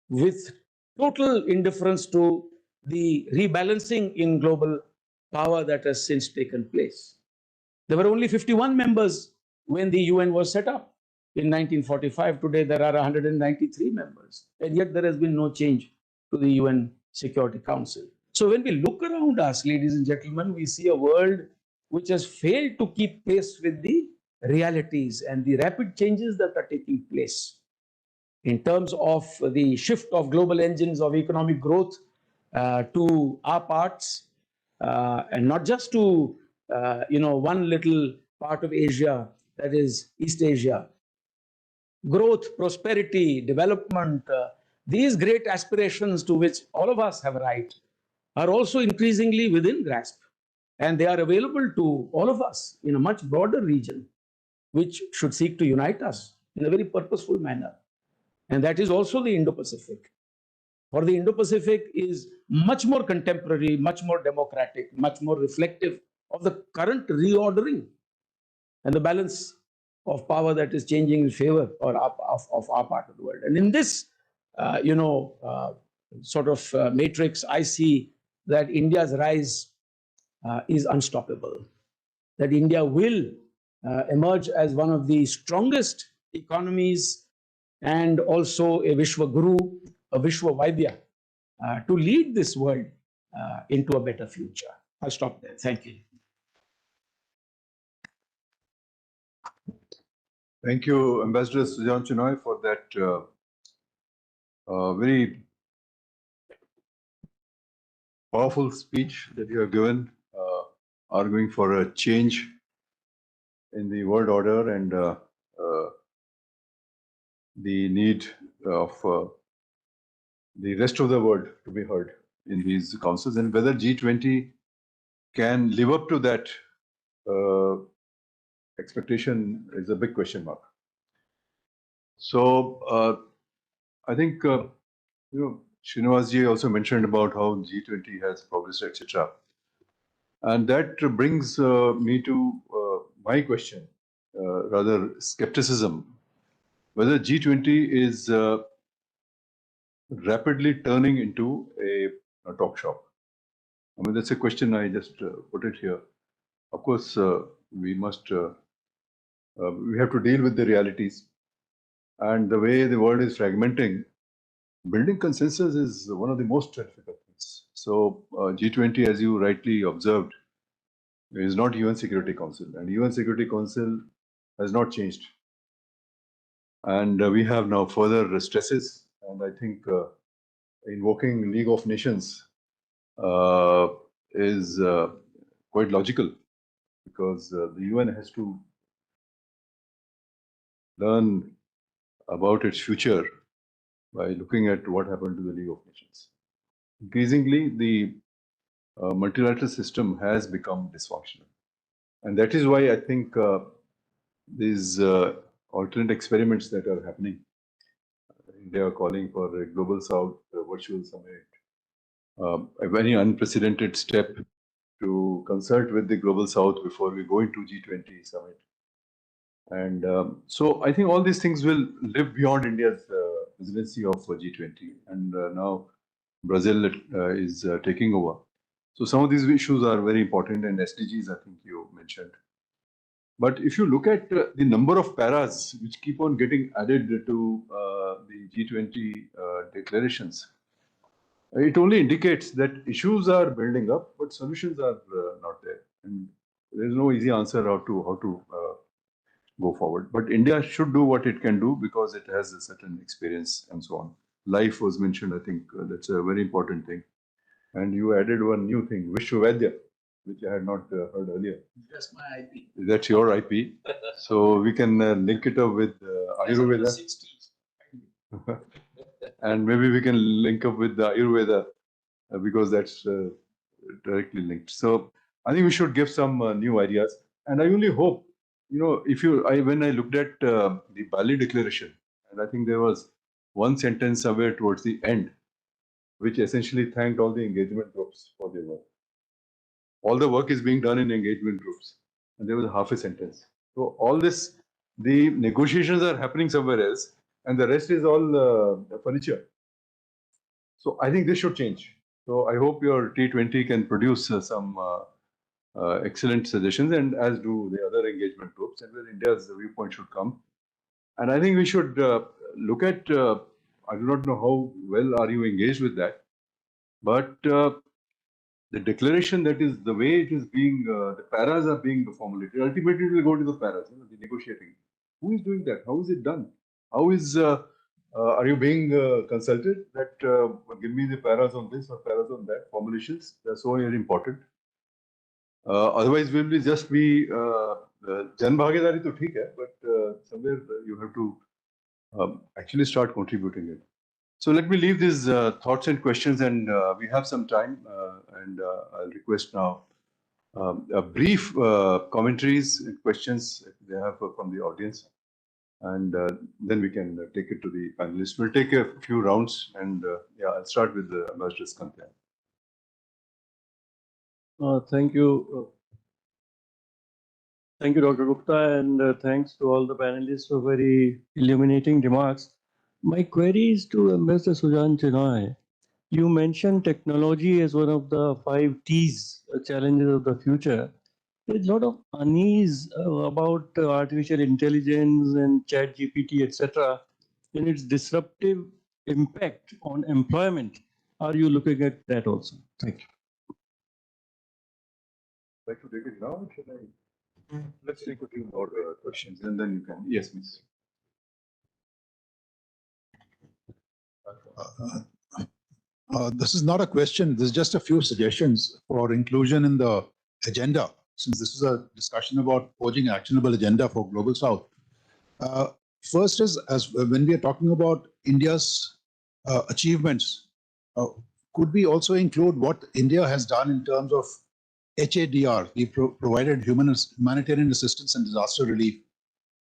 with total indifference to the rebalancing in global power that has since taken place. There were only 51 members when the UN was set up in 1945. Today, there are 193 members, and yet there has been no change to the UN Security Council. So when we look around us, ladies and gentlemen, we see a world which has failed to keep pace with the realities and the rapid changes that are taking place in terms of the shift of global engines of economic growth to our parts, and not just to one little part of Asia, that is East Asia. Growth, prosperity, development, these great aspirations to which all of us have a right are also increasingly within grasp. And they are available to all of us in a much broader region, which should seek to unite us in a very purposeful manner. And that is also the Indo-Pacific. For the Indo-Pacific is much more contemporary, much more democratic, much more reflective of the current reordering and the balance of power that is changing in favor of our part of the world. And in this, matrix, I see that India's rise is unstoppable, that India will emerge as one of the strongest economies and also a Vishwa Guru, a Vishwa Vaidya, to lead this world into a better future. I'll stop there. Thank you. Thank you, Ambassador Sujan Chinoy, for that very powerful speech that you have given, arguing for a change in the world order and the need of the rest of the world to be heard in these councils, and whether G20 can live up to that expectation is a big question mark. So I think Srinivasji also mentioned about how G20 has progressed, etc. And that brings me to my question, rather skepticism, whether G20 is rapidly turning into a talk shop. I mean, that's a question I just put it here. Of course, we have to deal with the realities. And the way the world is fragmenting, building consensus is one of the most difficult things. So G20, as you rightly observed, is not UN Security Council, and UN Security Council has not changed. And we have now further stresses, and I think invoking League of Nations is quite logical, because the UN has to learn about its future by looking at what happened to the League of Nations. Increasingly, the multilateral system has become dysfunctional. And that is why I think these alternate experiments that are happening, they are calling for a Global South virtual summit, a very unprecedented step to consult with the Global South before we go into G20 summit. And so I think all these things will live beyond India's presidency of G20. And now Brazil is taking over. So some of these issues are very important, and SDGs, I think you mentioned. But if you look at the number of paras which keep on getting added to the G20 declarations, it only indicates that issues are building up, but solutions are not there. And there's no easy answer how to go forward. But India should do what it can do because it has a certain experience and so on. Life was mentioned. I think that's a very important thing. And you added one new thing, Vishwavaidya, which I had not heard earlier. That's my IP. That's your IP. So we can link it up with Ayurveda. And maybe we can link up with the Ayurveda because that's directly linked. So I think we should give some new ideas. And I only hope, when I looked at the Bali Declaration, and I think there was one sentence somewhere towards the end, which essentially thanked all the engagement groups for their work. All the work is being done in engagement groups. And there was half a sentence. So all this, the negotiations are happening somewhere else, and the rest is all furniture. So I think this should change. So I hope your T20 can produce some excellent suggestions, and as do the other engagement groups, and where India's viewpoint should come. And I think we should look at, I do not know how well are you engaged with that, but the declaration, that is the way it is being, the paras are being formulated. Ultimately, it will go to the paras, the negotiating. Who is doing that? How is it done? How is, are you being consulted that give me the paras on this or paras on that? Formulations, they're so very important. Otherwise, we will just be Jan Bhagidari to theek hai, but somewhere you have to actually start contributing it. So let me leave these thoughts and questions, and we have some time, and I'll request now a brief commentaries and questions if they have from the audience, and then we can take it to the panelists. We'll take a few rounds, and yeah, I'll start with Ambassador Skantya. Thank you. Thank you, Dr. Gupta, and thanks to all the panelists for very illuminating remarks. My query is to Ambassador Sujan Chinoy. You mentioned technology as one of the 5 T's, challenges of the future. There's a lot of unease about artificial intelligence and chat GPT, etc., and its disruptive impact on employment. Are you looking at that also? Thank you. Like to take it now? Should I? Let's take a few more questions, and then you can. Yes, Miss. This is not a question. This is just a few suggestions for inclusion in the agenda, since this is a discussion about forging an actionable agenda for Global South. First is, as when we are talking about India's achievements, could we also include what India has done in terms of HADR? We provided humanitarian assistance and disaster relief,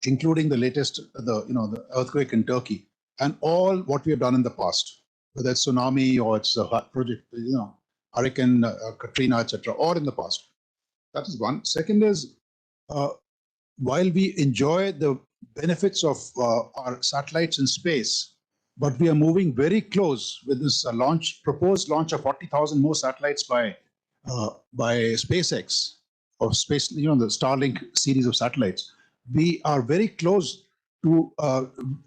including the latest, the earthquake in Turkey, and all what we have done in the past, whether it's tsunami or it's a project, Hurricane Katrina, etc., or in the past. That is one. Second is, while we enjoy the benefits of our satellites in space, but we are moving very close with this proposed launch of 40,000 more satellites by SpaceX, or space, the Starlink series of satellites. We are very close to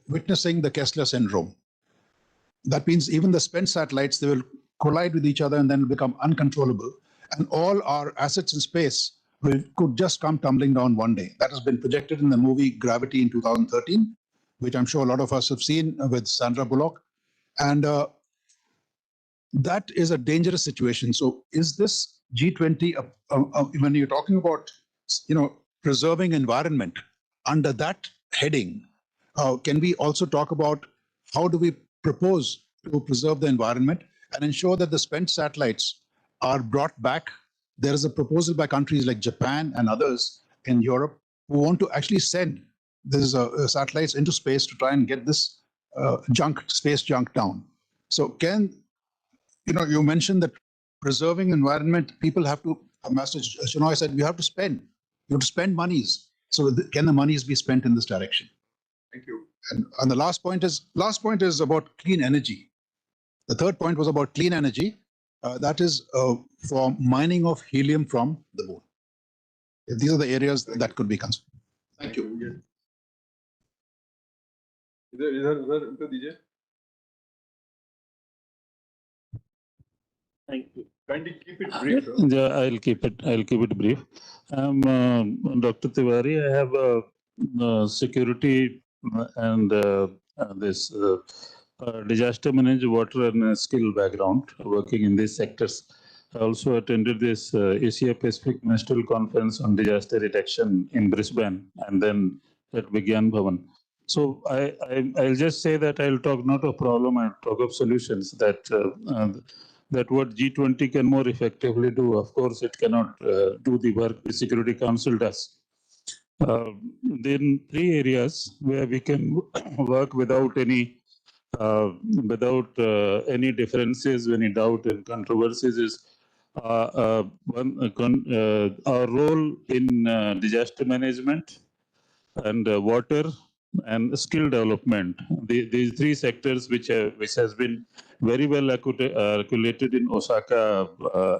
witnessing the Kessler syndrome. That means even the spent satellites, they will collide with each other and then become uncontrollable. And all our assets in space could just come tumbling down one day. That has been projected in the movie Gravity in 2013, which I'm sure a lot of us have seen with Sandra Bullock. And that is a dangerous situation. So is this G20, when you're talking about, preserving environment, under that heading, can we also talk about how do we propose to preserve the environment and ensure that the spent satellites are brought back? There is a proposal by countries like Japan and others in Europe who want to actually send these satellites into space to try and get this space junk down. So you mentioned that preserving environment, people have to, Master Chinoy said, you have to spend monies. So can the monies be spent in this direction? Thank you. And the last point is about clean energy. The third point was about clean energy. That is for mining of helium from the moon. These are the areas that could be considered. Thank you. Thank you. Kindly keep it brief. Yeah, I'll keep it brief. I'm Dr. Tiwari. I have a security and this disaster management, water and skill background, working in these sectors. I also attended this Asia Pacific Ministerial Conference on Disaster Reduction in Brisbane, and then at Vigyan Bhavan. So I'll just say that I'll talk not of problem, I'll talk of solutions that what G20 can more effectively do. Of course, it cannot do the work the Security Council does. Then 3 areas where we can work without any differences, any doubt and controversies is our role in disaster management and water and skill development. These 3 sectors which has been very well articulated in Osaka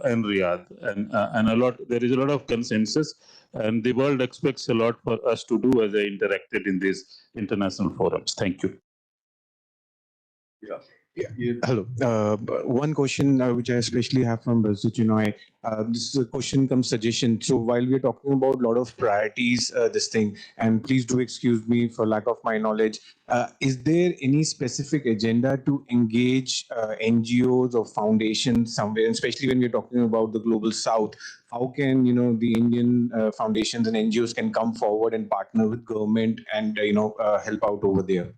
and Riyadh, and there is a lot of consensus, and the world expects a lot for us to do as I interacted in these international forums. Thank you. Yeah. Hello. One question which I especially have from Mr. Chinoy. This is a question come suggestion. So while we're talking about a lot of priorities, this thing, and please do excuse me for lack of my knowledge, is there any specific agenda to engage NGOs or foundations somewhere, especially when we're talking about the global South? How can the Indian foundations and NGOs can come forward and partner with government and help out over there?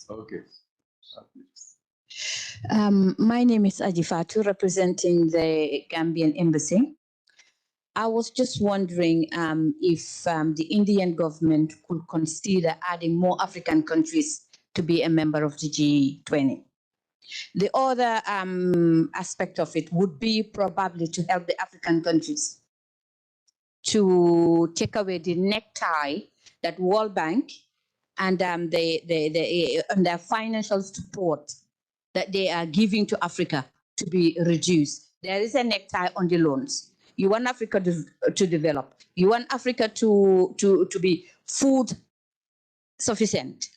Okay. My name is Ajifatu, representing the Gambian Embassy. I was just wondering if the Indian government could consider adding more African countries to be a member of the G20. The other aspect of it would be probably to help the African countries to take away the necktie that World Bank and their financial support that they are giving to Africa to be reduced. There is a necktie on the loans. You want Africa to develop. You want Africa to be food sufficient.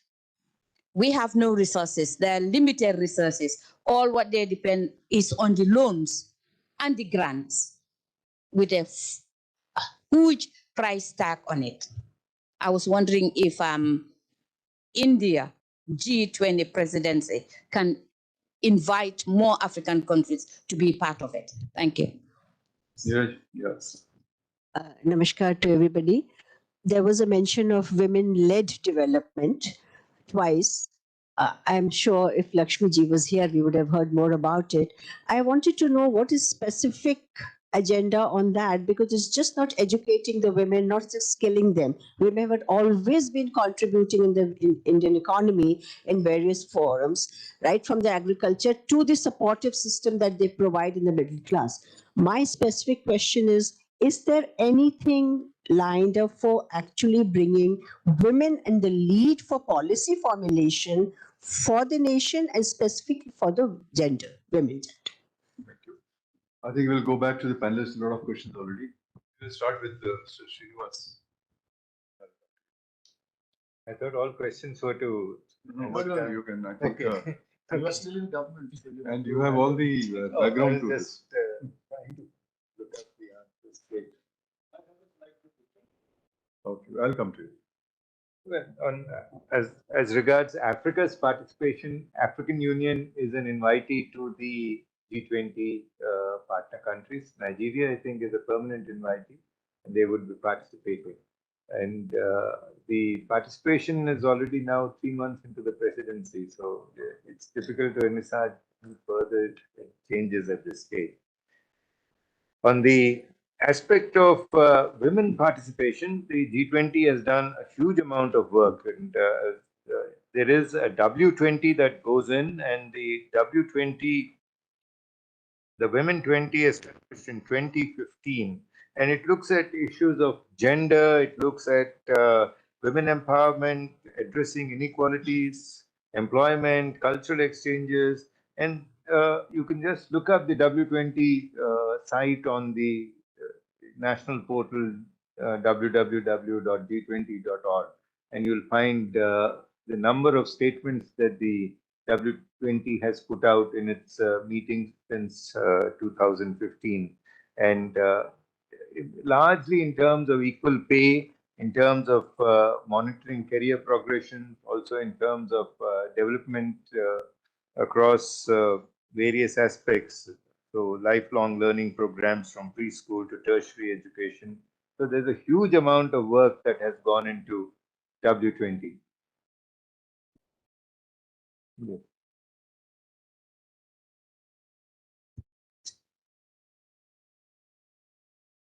We have no resources. There are limited resources. All what they depend is on the loans and the grants with a huge price tag on it. I was wondering if India G20 presidency can invite more African countries to be part of it. Thank you. Yes. Namaskar to everybody. There was a mention of women-led development twice. I'm sure if Lakshmi ji was here, we would have heard more about it. I wanted to know what is specific agenda on that, because it's just not educating the women, not just skilling them. Women have always been contributing in the Indian economy in various forums, right from the agriculture to the supportive system that they provide in the middle class. My specific question is there anything lined up for actually bringing women in the lead for policy formulation for the nation and specifically for the gender, women gender? Thank you. I think we'll go back to the panelists. A lot of questions already. We'll start with Mr. Srinivas. I thought all questions were to. No, you can. I think Okay. You are still in government. and you have all the background to this. Trying to look up the answers. Great. Okay, I'll come to you. Well, as regards Africa's participation, African Union is an invitee to the G20 partner countries. Nigeria, I think, is a permanent invitee, and they would be participating. And the participation is already now 3 months into the presidency, so it's difficult to envisage further changes at this stage. On the aspect of women participation, the G20 has done a huge amount of work, and there is a W20 that goes in, and the W20, the Women 20 established in 2015, and it looks at issues of gender, it looks at women empowerment, addressing inequalities, employment, cultural exchanges, and you can just look up the W20 site on the national portal www.g20.org, and you'll find the number of statements that the W20 has put out in its meetings since 2015, and largely in terms of equal pay, in terms of monitoring career progression, also in terms of development across various aspects. So lifelong learning programs from preschool to tertiary education. So there's a huge amount of work that has gone into W20. Yeah.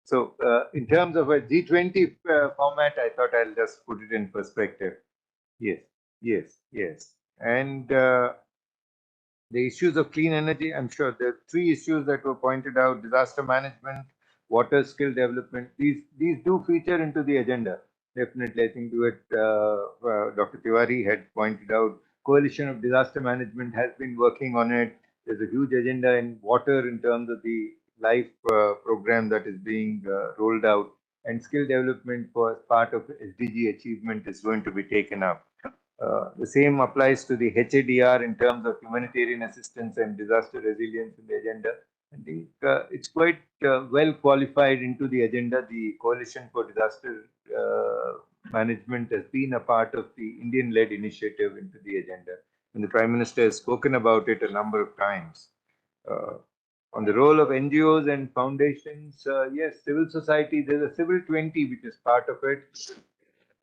So in terms of a G20 format, I thought I'll just put it in perspective. Yes, yes, yes. And the issues of clean energy, I'm sure there are 3 issues that were pointed out: disaster management, water skill development. These do feature into the agenda. Definitely, I think what Dr. Tiwari had pointed out, Coalition of Disaster Management has been working on it. There's a huge agenda in water in terms of the LIFE program that is being rolled out, and skill development for part of SDG achievement is going to be taken up. The same applies to the HADR in terms of humanitarian assistance and disaster resilience in the agenda. I think it's quite well qualified into the agenda. The Coalition for Disaster Management has been a part of the Indian-led initiative into the agenda, and the Prime Minister has spoken about it a number of times. On the role of NGOs and foundations, yes, civil society, there's a Civil 20 which is part of it.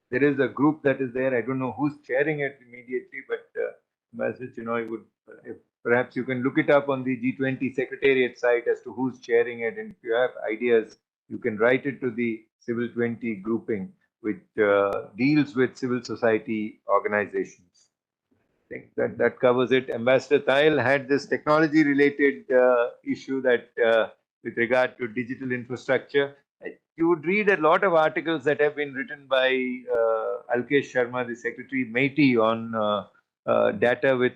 There is a group that is there. I don't know who's chairing it immediately, but Ambassador Chinoy would, if perhaps you can look it up on the G20 Secretariat site as to who's chairing it. And if you have ideas, you can write it to the Civil 20 grouping, which deals with civil society organizations. I think that covers it. Ambassador Thail had this technology related issue that with regard to digital infrastructure. You would read a lot of articles that have been written by Alkesh Sharma, the Secretary MeitY, on data with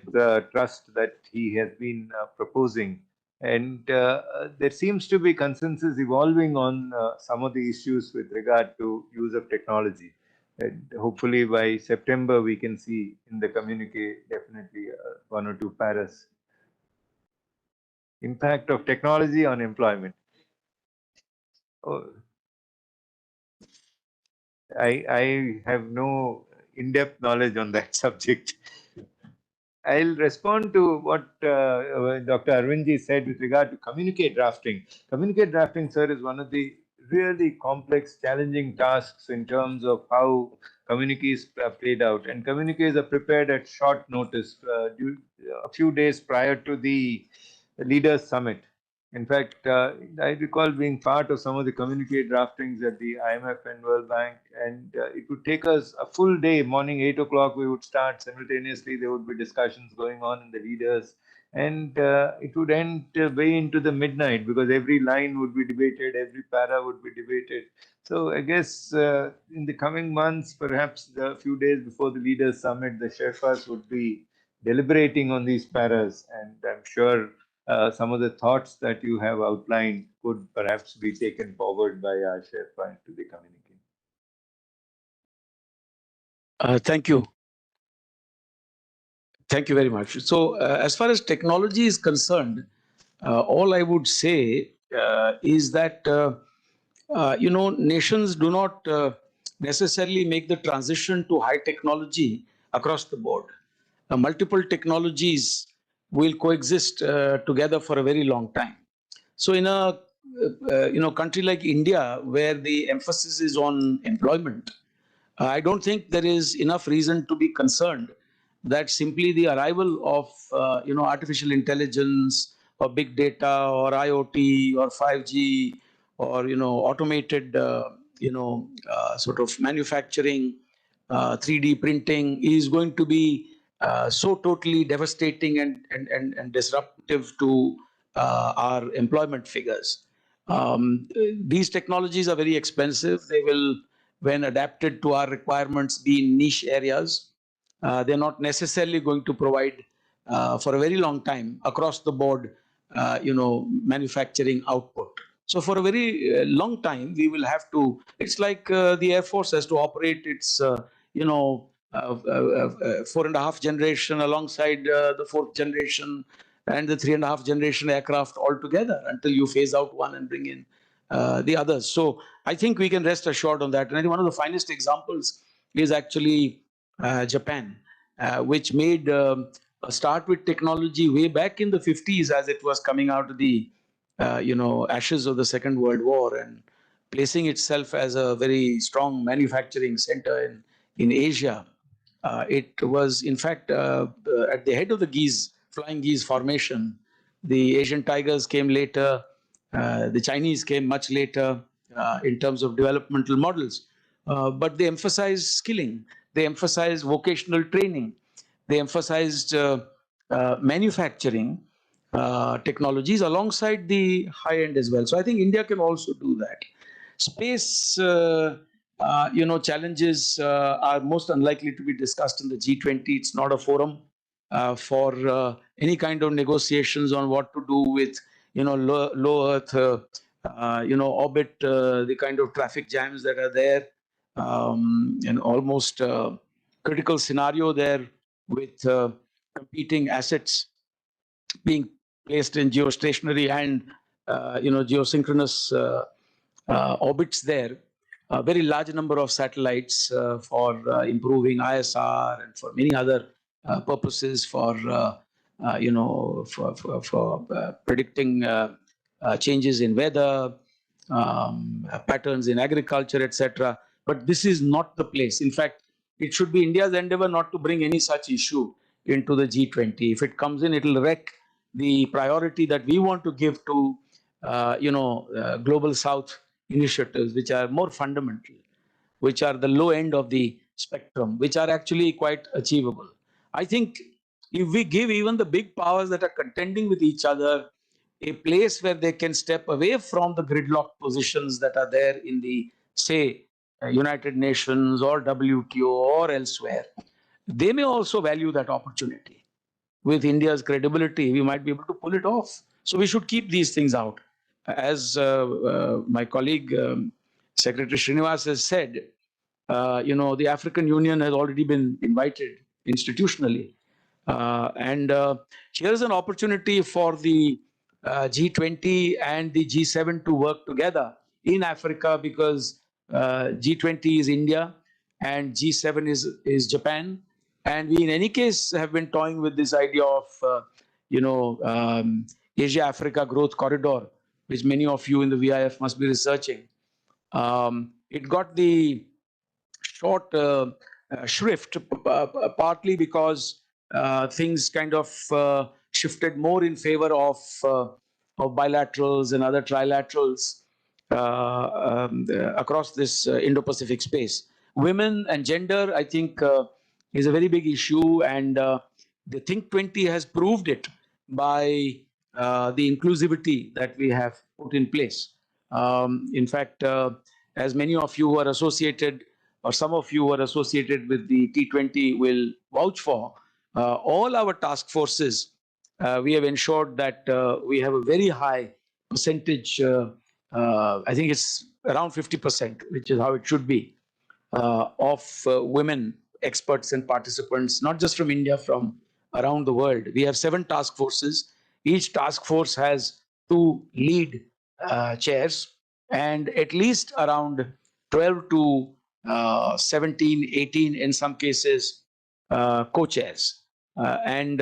trust that he has been proposing. And there seems to be consensus evolving on some of the issues with regard to use of technology. And hopefully by September, we can see in the communique definitely one or two paras. Impact of technology on employment. Oh, I have no in-depth knowledge on that subject. I'll respond to what Dr. Arvindji said with regard to communique drafting. Communique drafting, sir, is one of the really complex, challenging tasks in terms of how communiques are played out. And communiques are prepared at short notice, a few days prior to the Leaders Summit. In fact, I recall being part of some of the communique draftings at the IMF and World Bank, and it would take us a full day. Morning 8 o'clock, we would start. Simultaneously, there would be discussions going on in the leaders, and it would end way into the midnight because every line would be debated, every para would be debated. So I guess in the coming months, perhaps a few days before the Leaders Summit, the Sherpas would be deliberating on these paras, and I'm sure some of the thoughts that you have outlined could perhaps be taken forward by our Sherpa to the communique. Thank you. Thank you very much. So as far as technology is concerned, all I would say is that, nations do not necessarily make the transition to high technology across the board. Multiple technologies will coexist together for a very long time. So in a country like India, where the emphasis is on employment, I don't think there is enough reason to be concerned that simply the arrival of artificial intelligence or big data or IoT or 5G or automated sort of manufacturing, 3D printing is going to be so totally devastating and disruptive to our employment figures. These technologies are very expensive. They will, when adapted to our requirements, be in niche areas. They're not necessarily going to provide for a very long time across the board, manufacturing output. So for a very long time, we will have to, it's like the Air Force has to operate its, 4.5 generation alongside the 4th generation and the 3.5 generation aircraft altogether until you phase out one and bring in the others. So I think we can rest assured on that. And I think one of the finest examples is actually Japan, which made a start with technology way back in the 50s as it was coming out of the ashes of the Second World War and placing itself as a very strong manufacturing center in Asia. It was, in fact, at the head of the flying geese formation. The Asian tigers came later. The Chinese came much later in terms of developmental models. But they emphasized skilling. They emphasized vocational training. They emphasized manufacturing technologies alongside the high end as well. So I think India can also do that. Space, challenges are most unlikely to be discussed in the G20. It's not a forum for any kind of negotiations on what to do with, low Earth, orbit, the kind of traffic jams that are there, and almost critical scenario there with competing assets being placed in geostationary and geosynchronous orbits there. A very large number of satellites for improving ISR and for many other purposes for predicting changes in weather, patterns in agriculture, etc. But this is not the place. In fact, it should be India's endeavor not to bring any such issue into the G20. If it comes in, it will wreck the priority that we want to give to global South initiatives, which are more fundamental, which are the low end of the spectrum, which are actually quite achievable. I think if we give even the big powers that are contending with each other a place where they can step away from the gridlock positions that are there in the, say, United Nations or WTO or elsewhere, they may also value that opportunity. With India's credibility, we might be able to pull it off. So we should keep these things out. As my colleague, Secretary Srinivas has said, the African Union has already been invited institutionally. And here's an opportunity for the G20 and the G7 to work together in Africa, because G20 is India and G7 is Japan. And we, in any case, have been toying with this idea of, Asia-Africa Growth Corridor, which many of you in the VIF must be researching. It got the short shrift, partly because things kind of shifted more in favor of bilaterals and other trilaterals across this Indo-Pacific space. Women and gender, I think, is a very big issue, and the Think 20 has proved it by the inclusivity that we have put in place. In fact, as many of you who are associated, or some of you who are associated with the T20 will vouch for, all our task forces, we have ensured that we have a very high percentage, I think it's around 50%, which is how it should be, of women experts and participants, not just from India, from around the world. We have 7 task forces. Each task force has 2 lead chairs and at least around 12 to 17, 18 in some cases co-chairs. And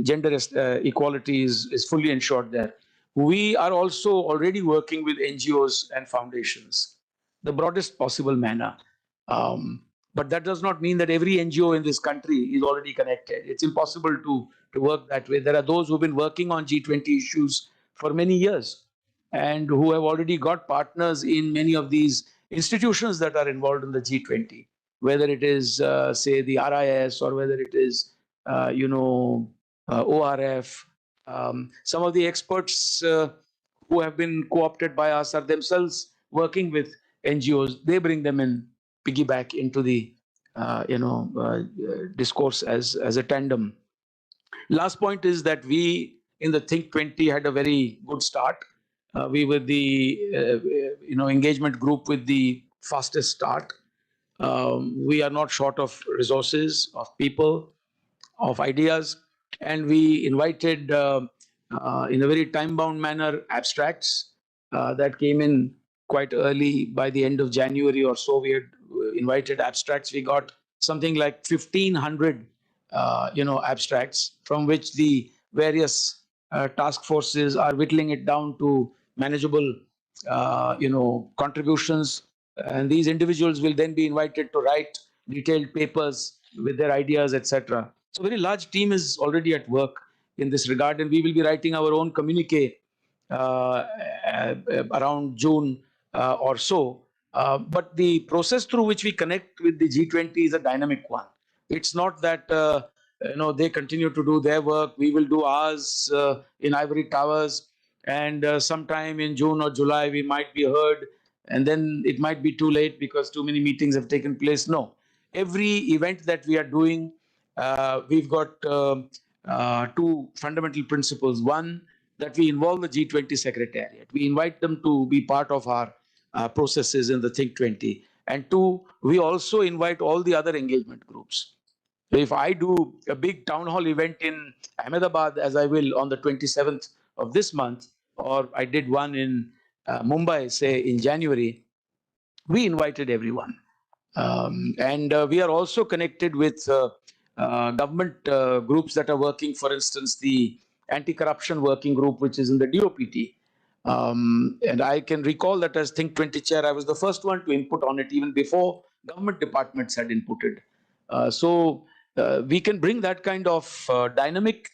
gender equality is fully ensured there. We are also already working with NGOs and foundations, the broadest possible manner. But that does not mean that every NGO in this country is already connected. It's impossible to work that way. There are those who've been working on G20 issues for many years and who have already got partners in many of these institutions that are involved in the G20, whether it is, say, the RIS, or whether it is, ORF. Some of the experts who have been co-opted by us are themselves working with NGOs. They bring them in, piggyback into the discourse as a tandem. Last point is that we in the Think 20 had a very good start. We were the engagement group with the fastest start. We are not short of resources, of people, of ideas, and we invited in a very time-bound manner abstracts that came in quite early. By the end of January or so, we had invited abstracts. We got something like 1,500 abstracts, from which the various task forces are whittling it down to manageable contributions, and these individuals will then be invited to write detailed papers with their ideas, etc. So a very large team is already at work in this regard, and we will be writing our own communique around June or so. But the process through which we connect with the G20 is a dynamic one. It's not that they continue to do their work, we will do ours in ivory towers, and sometime in June or July we might be heard, and then it might be too late because too many meetings have taken place. No, every event that we are doing, we've got 2 fundamental principles. One, that we involve the G20 Secretariat. We invite them to be part of our processes in the Think 20. And two, we also invite all the other engagement groups. So if I do a big town hall event in Ahmedabad, as I will on the 27th of this month, or I did one in Mumbai, say in January, we invited everyone. And we are also connected with government groups that are working, for instance, the anti-corruption working group, which is in the DOPT. And I can recall that as Think 20 chair, I was the first one to input on it even before government departments had inputted. So we can bring that kind of dynamic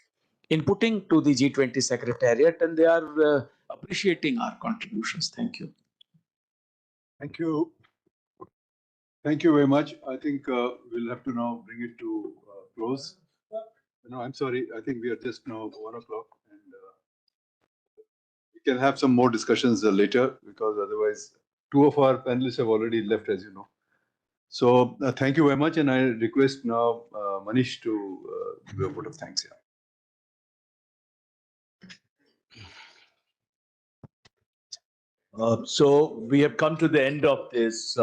inputting to the G20 Secretariat, and they are appreciating our contributions. Thank you. Thank you. Thank you very much. I think we'll have to now bring it to close. No, I'm sorry. I think we are just now 1 o'clock, and we can have some more discussions later, because otherwise 2 of our panelists have already left, as you know. So thank you very much, and I request now Manish to give a vote of thanks here. So we have come to the end of this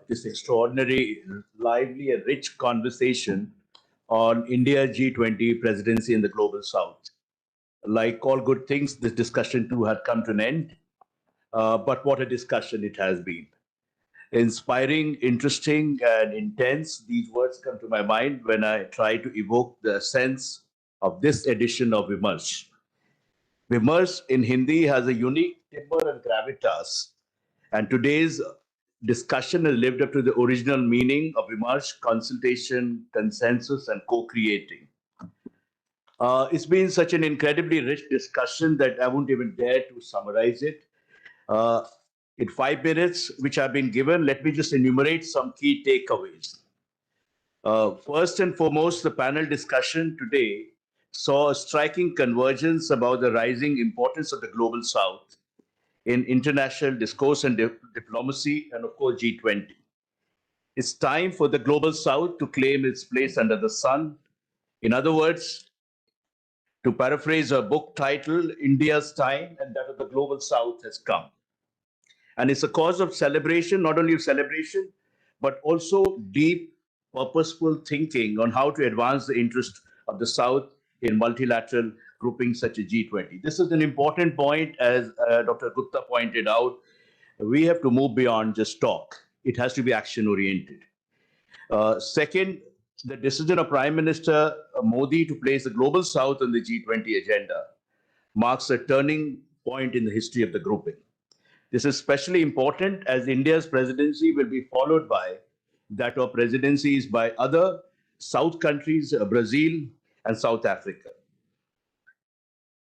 this extraordinary, lively and rich conversation on India G20 presidency in the Global South. Like all good things, this discussion too had come to an end. But what a discussion it has been. Inspiring, interesting, and intense. These words come to my mind when I try to evoke the sense of this edition of Vimarsh. Vimarsh in Hindi has a unique timbre and gravitas, and today's discussion has lived up to the original meaning of Vimarsh: consultation, consensus, and co-creating. It's been such an incredibly rich discussion that I won't even dare to summarize it. In 5 minutes, which have been given, let me just enumerate some key takeaways. First and foremost, the panel discussion today saw a striking convergence about the rising importance of the Global South in international discourse and diplomacy, and of course G20. It's time for the Global South to claim its place under the sun. In other words, to paraphrase a book title, India's time and that of the Global South has come. And it's a cause of celebration, not only of celebration, but also deep, purposeful thinking on how to advance the interest of the South in multilateral groupings such as G20. This is an important point, as Dr. Gupta pointed out. We have to move beyond just talk. It has to be action-oriented. Second, the decision of Prime Minister Modi to place the Global South on the G20 agenda marks a turning point in the history of the grouping. This is especially important as India's presidency will be followed by that of presidencies by other South countries, Brazil and South Africa.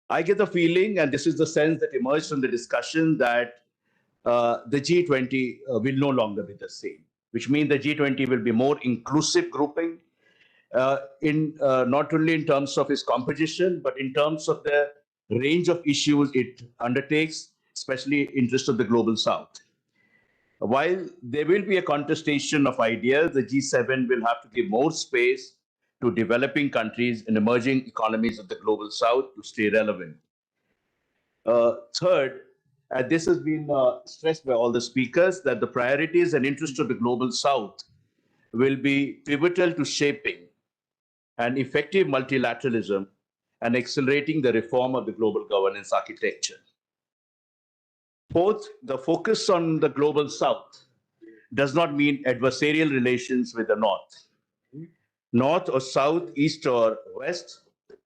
I get the feeling, and this is the sense that emerged from the discussion, that the G20 will no longer be the same, which means the G20 will be more inclusive grouping, not only in terms of its composition, but in terms of the range of issues it undertakes, especially interest of the Global South. While there will be a contestation of ideas, the G7 will have to give more space to developing countries and emerging economies of the Global South to stay relevant. Third, this has been stressed by all the speakers, that the priorities and interests of the Global South will be pivotal to shaping an effective multilateralism and accelerating the reform of the global governance architecture. Fourth, the focus on the Global South does not mean adversarial relations with the North. North or South, East or West,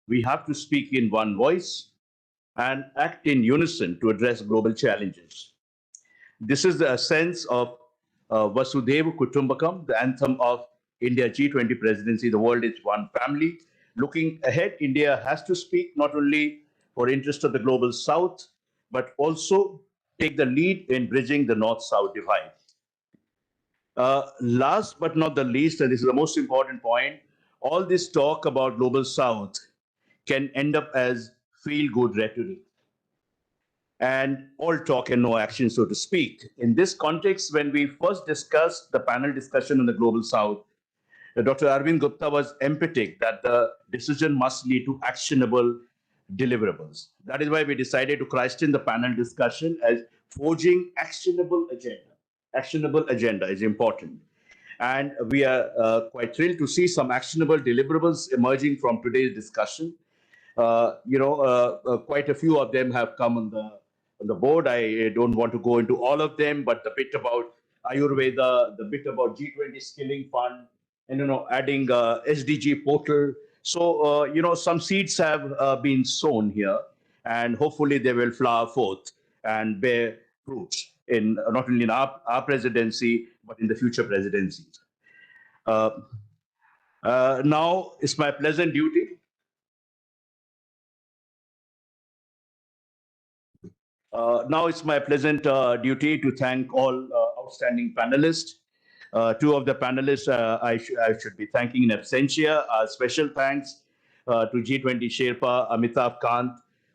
we have to speak in one voice and act in unison to address global challenges. This is the sense of Vasudhaiva Kutumbakam, the anthem of India G20 presidency. The world is one family. Looking ahead, India has to speak not only for interest of the Global South, but also take the lead in bridging the North-South divide. Last but not the least, and this is the most important point, all this talk about Global South can end up as feel-good rhetoric and all talk and no action, so to speak. In this context, when we first discussed the panel discussion on the Global South, Dr. Arvind Gupta was emphatic that the decision must lead to actionable deliverables. That is why we decided to christen the panel discussion as forging actionable agenda. actionable agenda is important. And we are quite thrilled to see some actionable deliverables emerging from today's discussion. Quite a few of them have come on the board. I don't want to go into all of them, but the bit about Ayurveda, the bit about G20 Skilling Fund, and adding SDG portal. So some seeds have been sown here, and hopefully they will flower forth and bear fruits in not only in our presidency but in the future presidencies. Now it's my pleasant duty. Now it's my pleasant duty to thank all outstanding panelists. Two of the panelists I should be thanking in absentia. Special thanks to G20 Sherpa Amitabh Kant,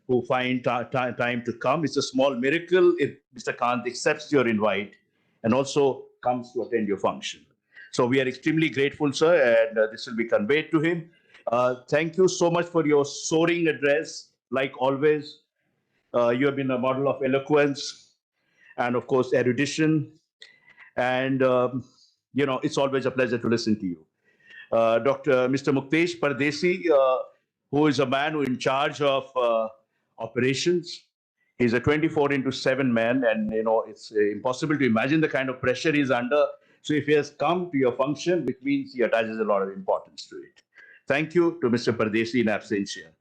who find time to come. It's a small miracle if Mr. Kant accepts your invite and also comes to attend your function. So we are extremely grateful, sir, and this will be conveyed to him. Thank you so much for your soaring address, like always. You have been a model of eloquence and, of course, erudition. And, it's always a pleasure to listen to you. Mr. Muktesh Pardesi, who is a man who is in charge of operations. He's a 24/7 man, and, it's impossible to imagine the kind of pressure he's under. So if he has come to your function, which means he attaches a lot of importance to it. Thank you to Mr. Pardesi in absentia.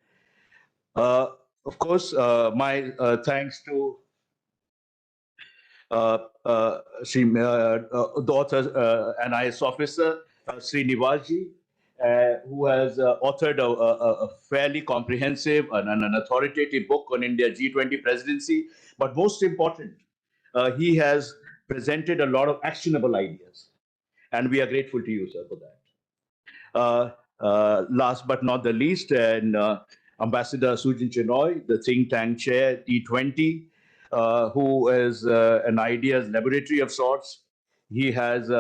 Of course, my thanks to the author and IS officer, Srinivaji, who has authored a fairly comprehensive and an authoritative book on India G20 presidency. But most important, he has presented a lot of actionable ideas. And we are grateful to you, sir, for that. Last but not the least, and Ambassador Sujin Chenoy, the think tank chair, T20, who is an ideas laboratory of sorts. He has,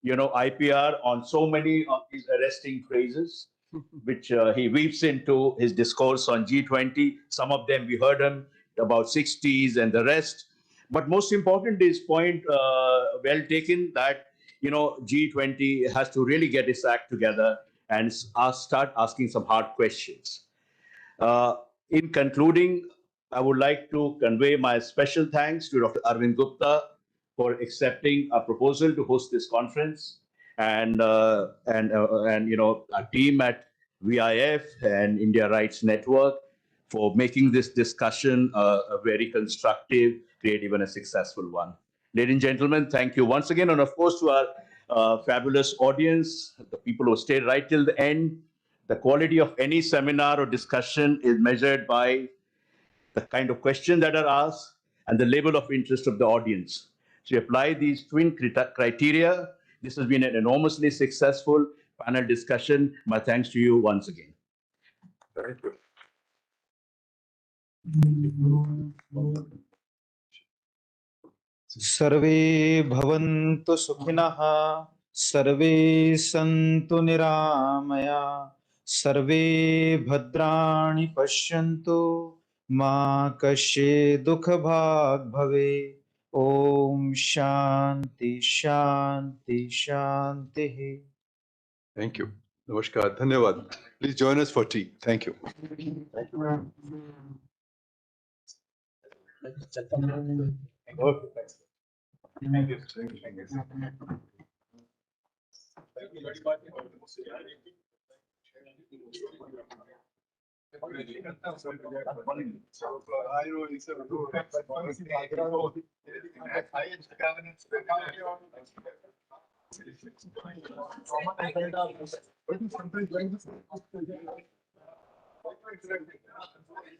IPR on so many of these arresting phrases, which he weaves into his discourse on G20. Some of them we heard him about 60s and the rest. But most important is point well taken that, G20 has to really get its act together and start asking some hard questions. In concluding, I would like to convey my special thanks to Dr. Arvind Gupta for accepting our proposal to host this conference, and our team at VIF and India Rights Network for making this discussion a very constructive, creative, and a successful one. Ladies and gentlemen, thank you once again, and of course to our fabulous audience, the people who stayed right till the end. The quality of any seminar or discussion is measured by the kind of questions that are asked and the level of interest of the audience. So you apply these twin criteria. This has been an enormously successful panel discussion. My thanks to you once again. Thank you. सर्वे भवन्तु सुखिनः, सर्वे सन्तु निरामया, सर्वे भद्राणि पश्यन्तु, मा कश्चित् दुःखभाग् भवेत्. Om Shanti Shanti Shanti. Thank you. Namaskar. Dhanyavad. Please join us for tea. Thank you. Thank you. Thank you. Thank you.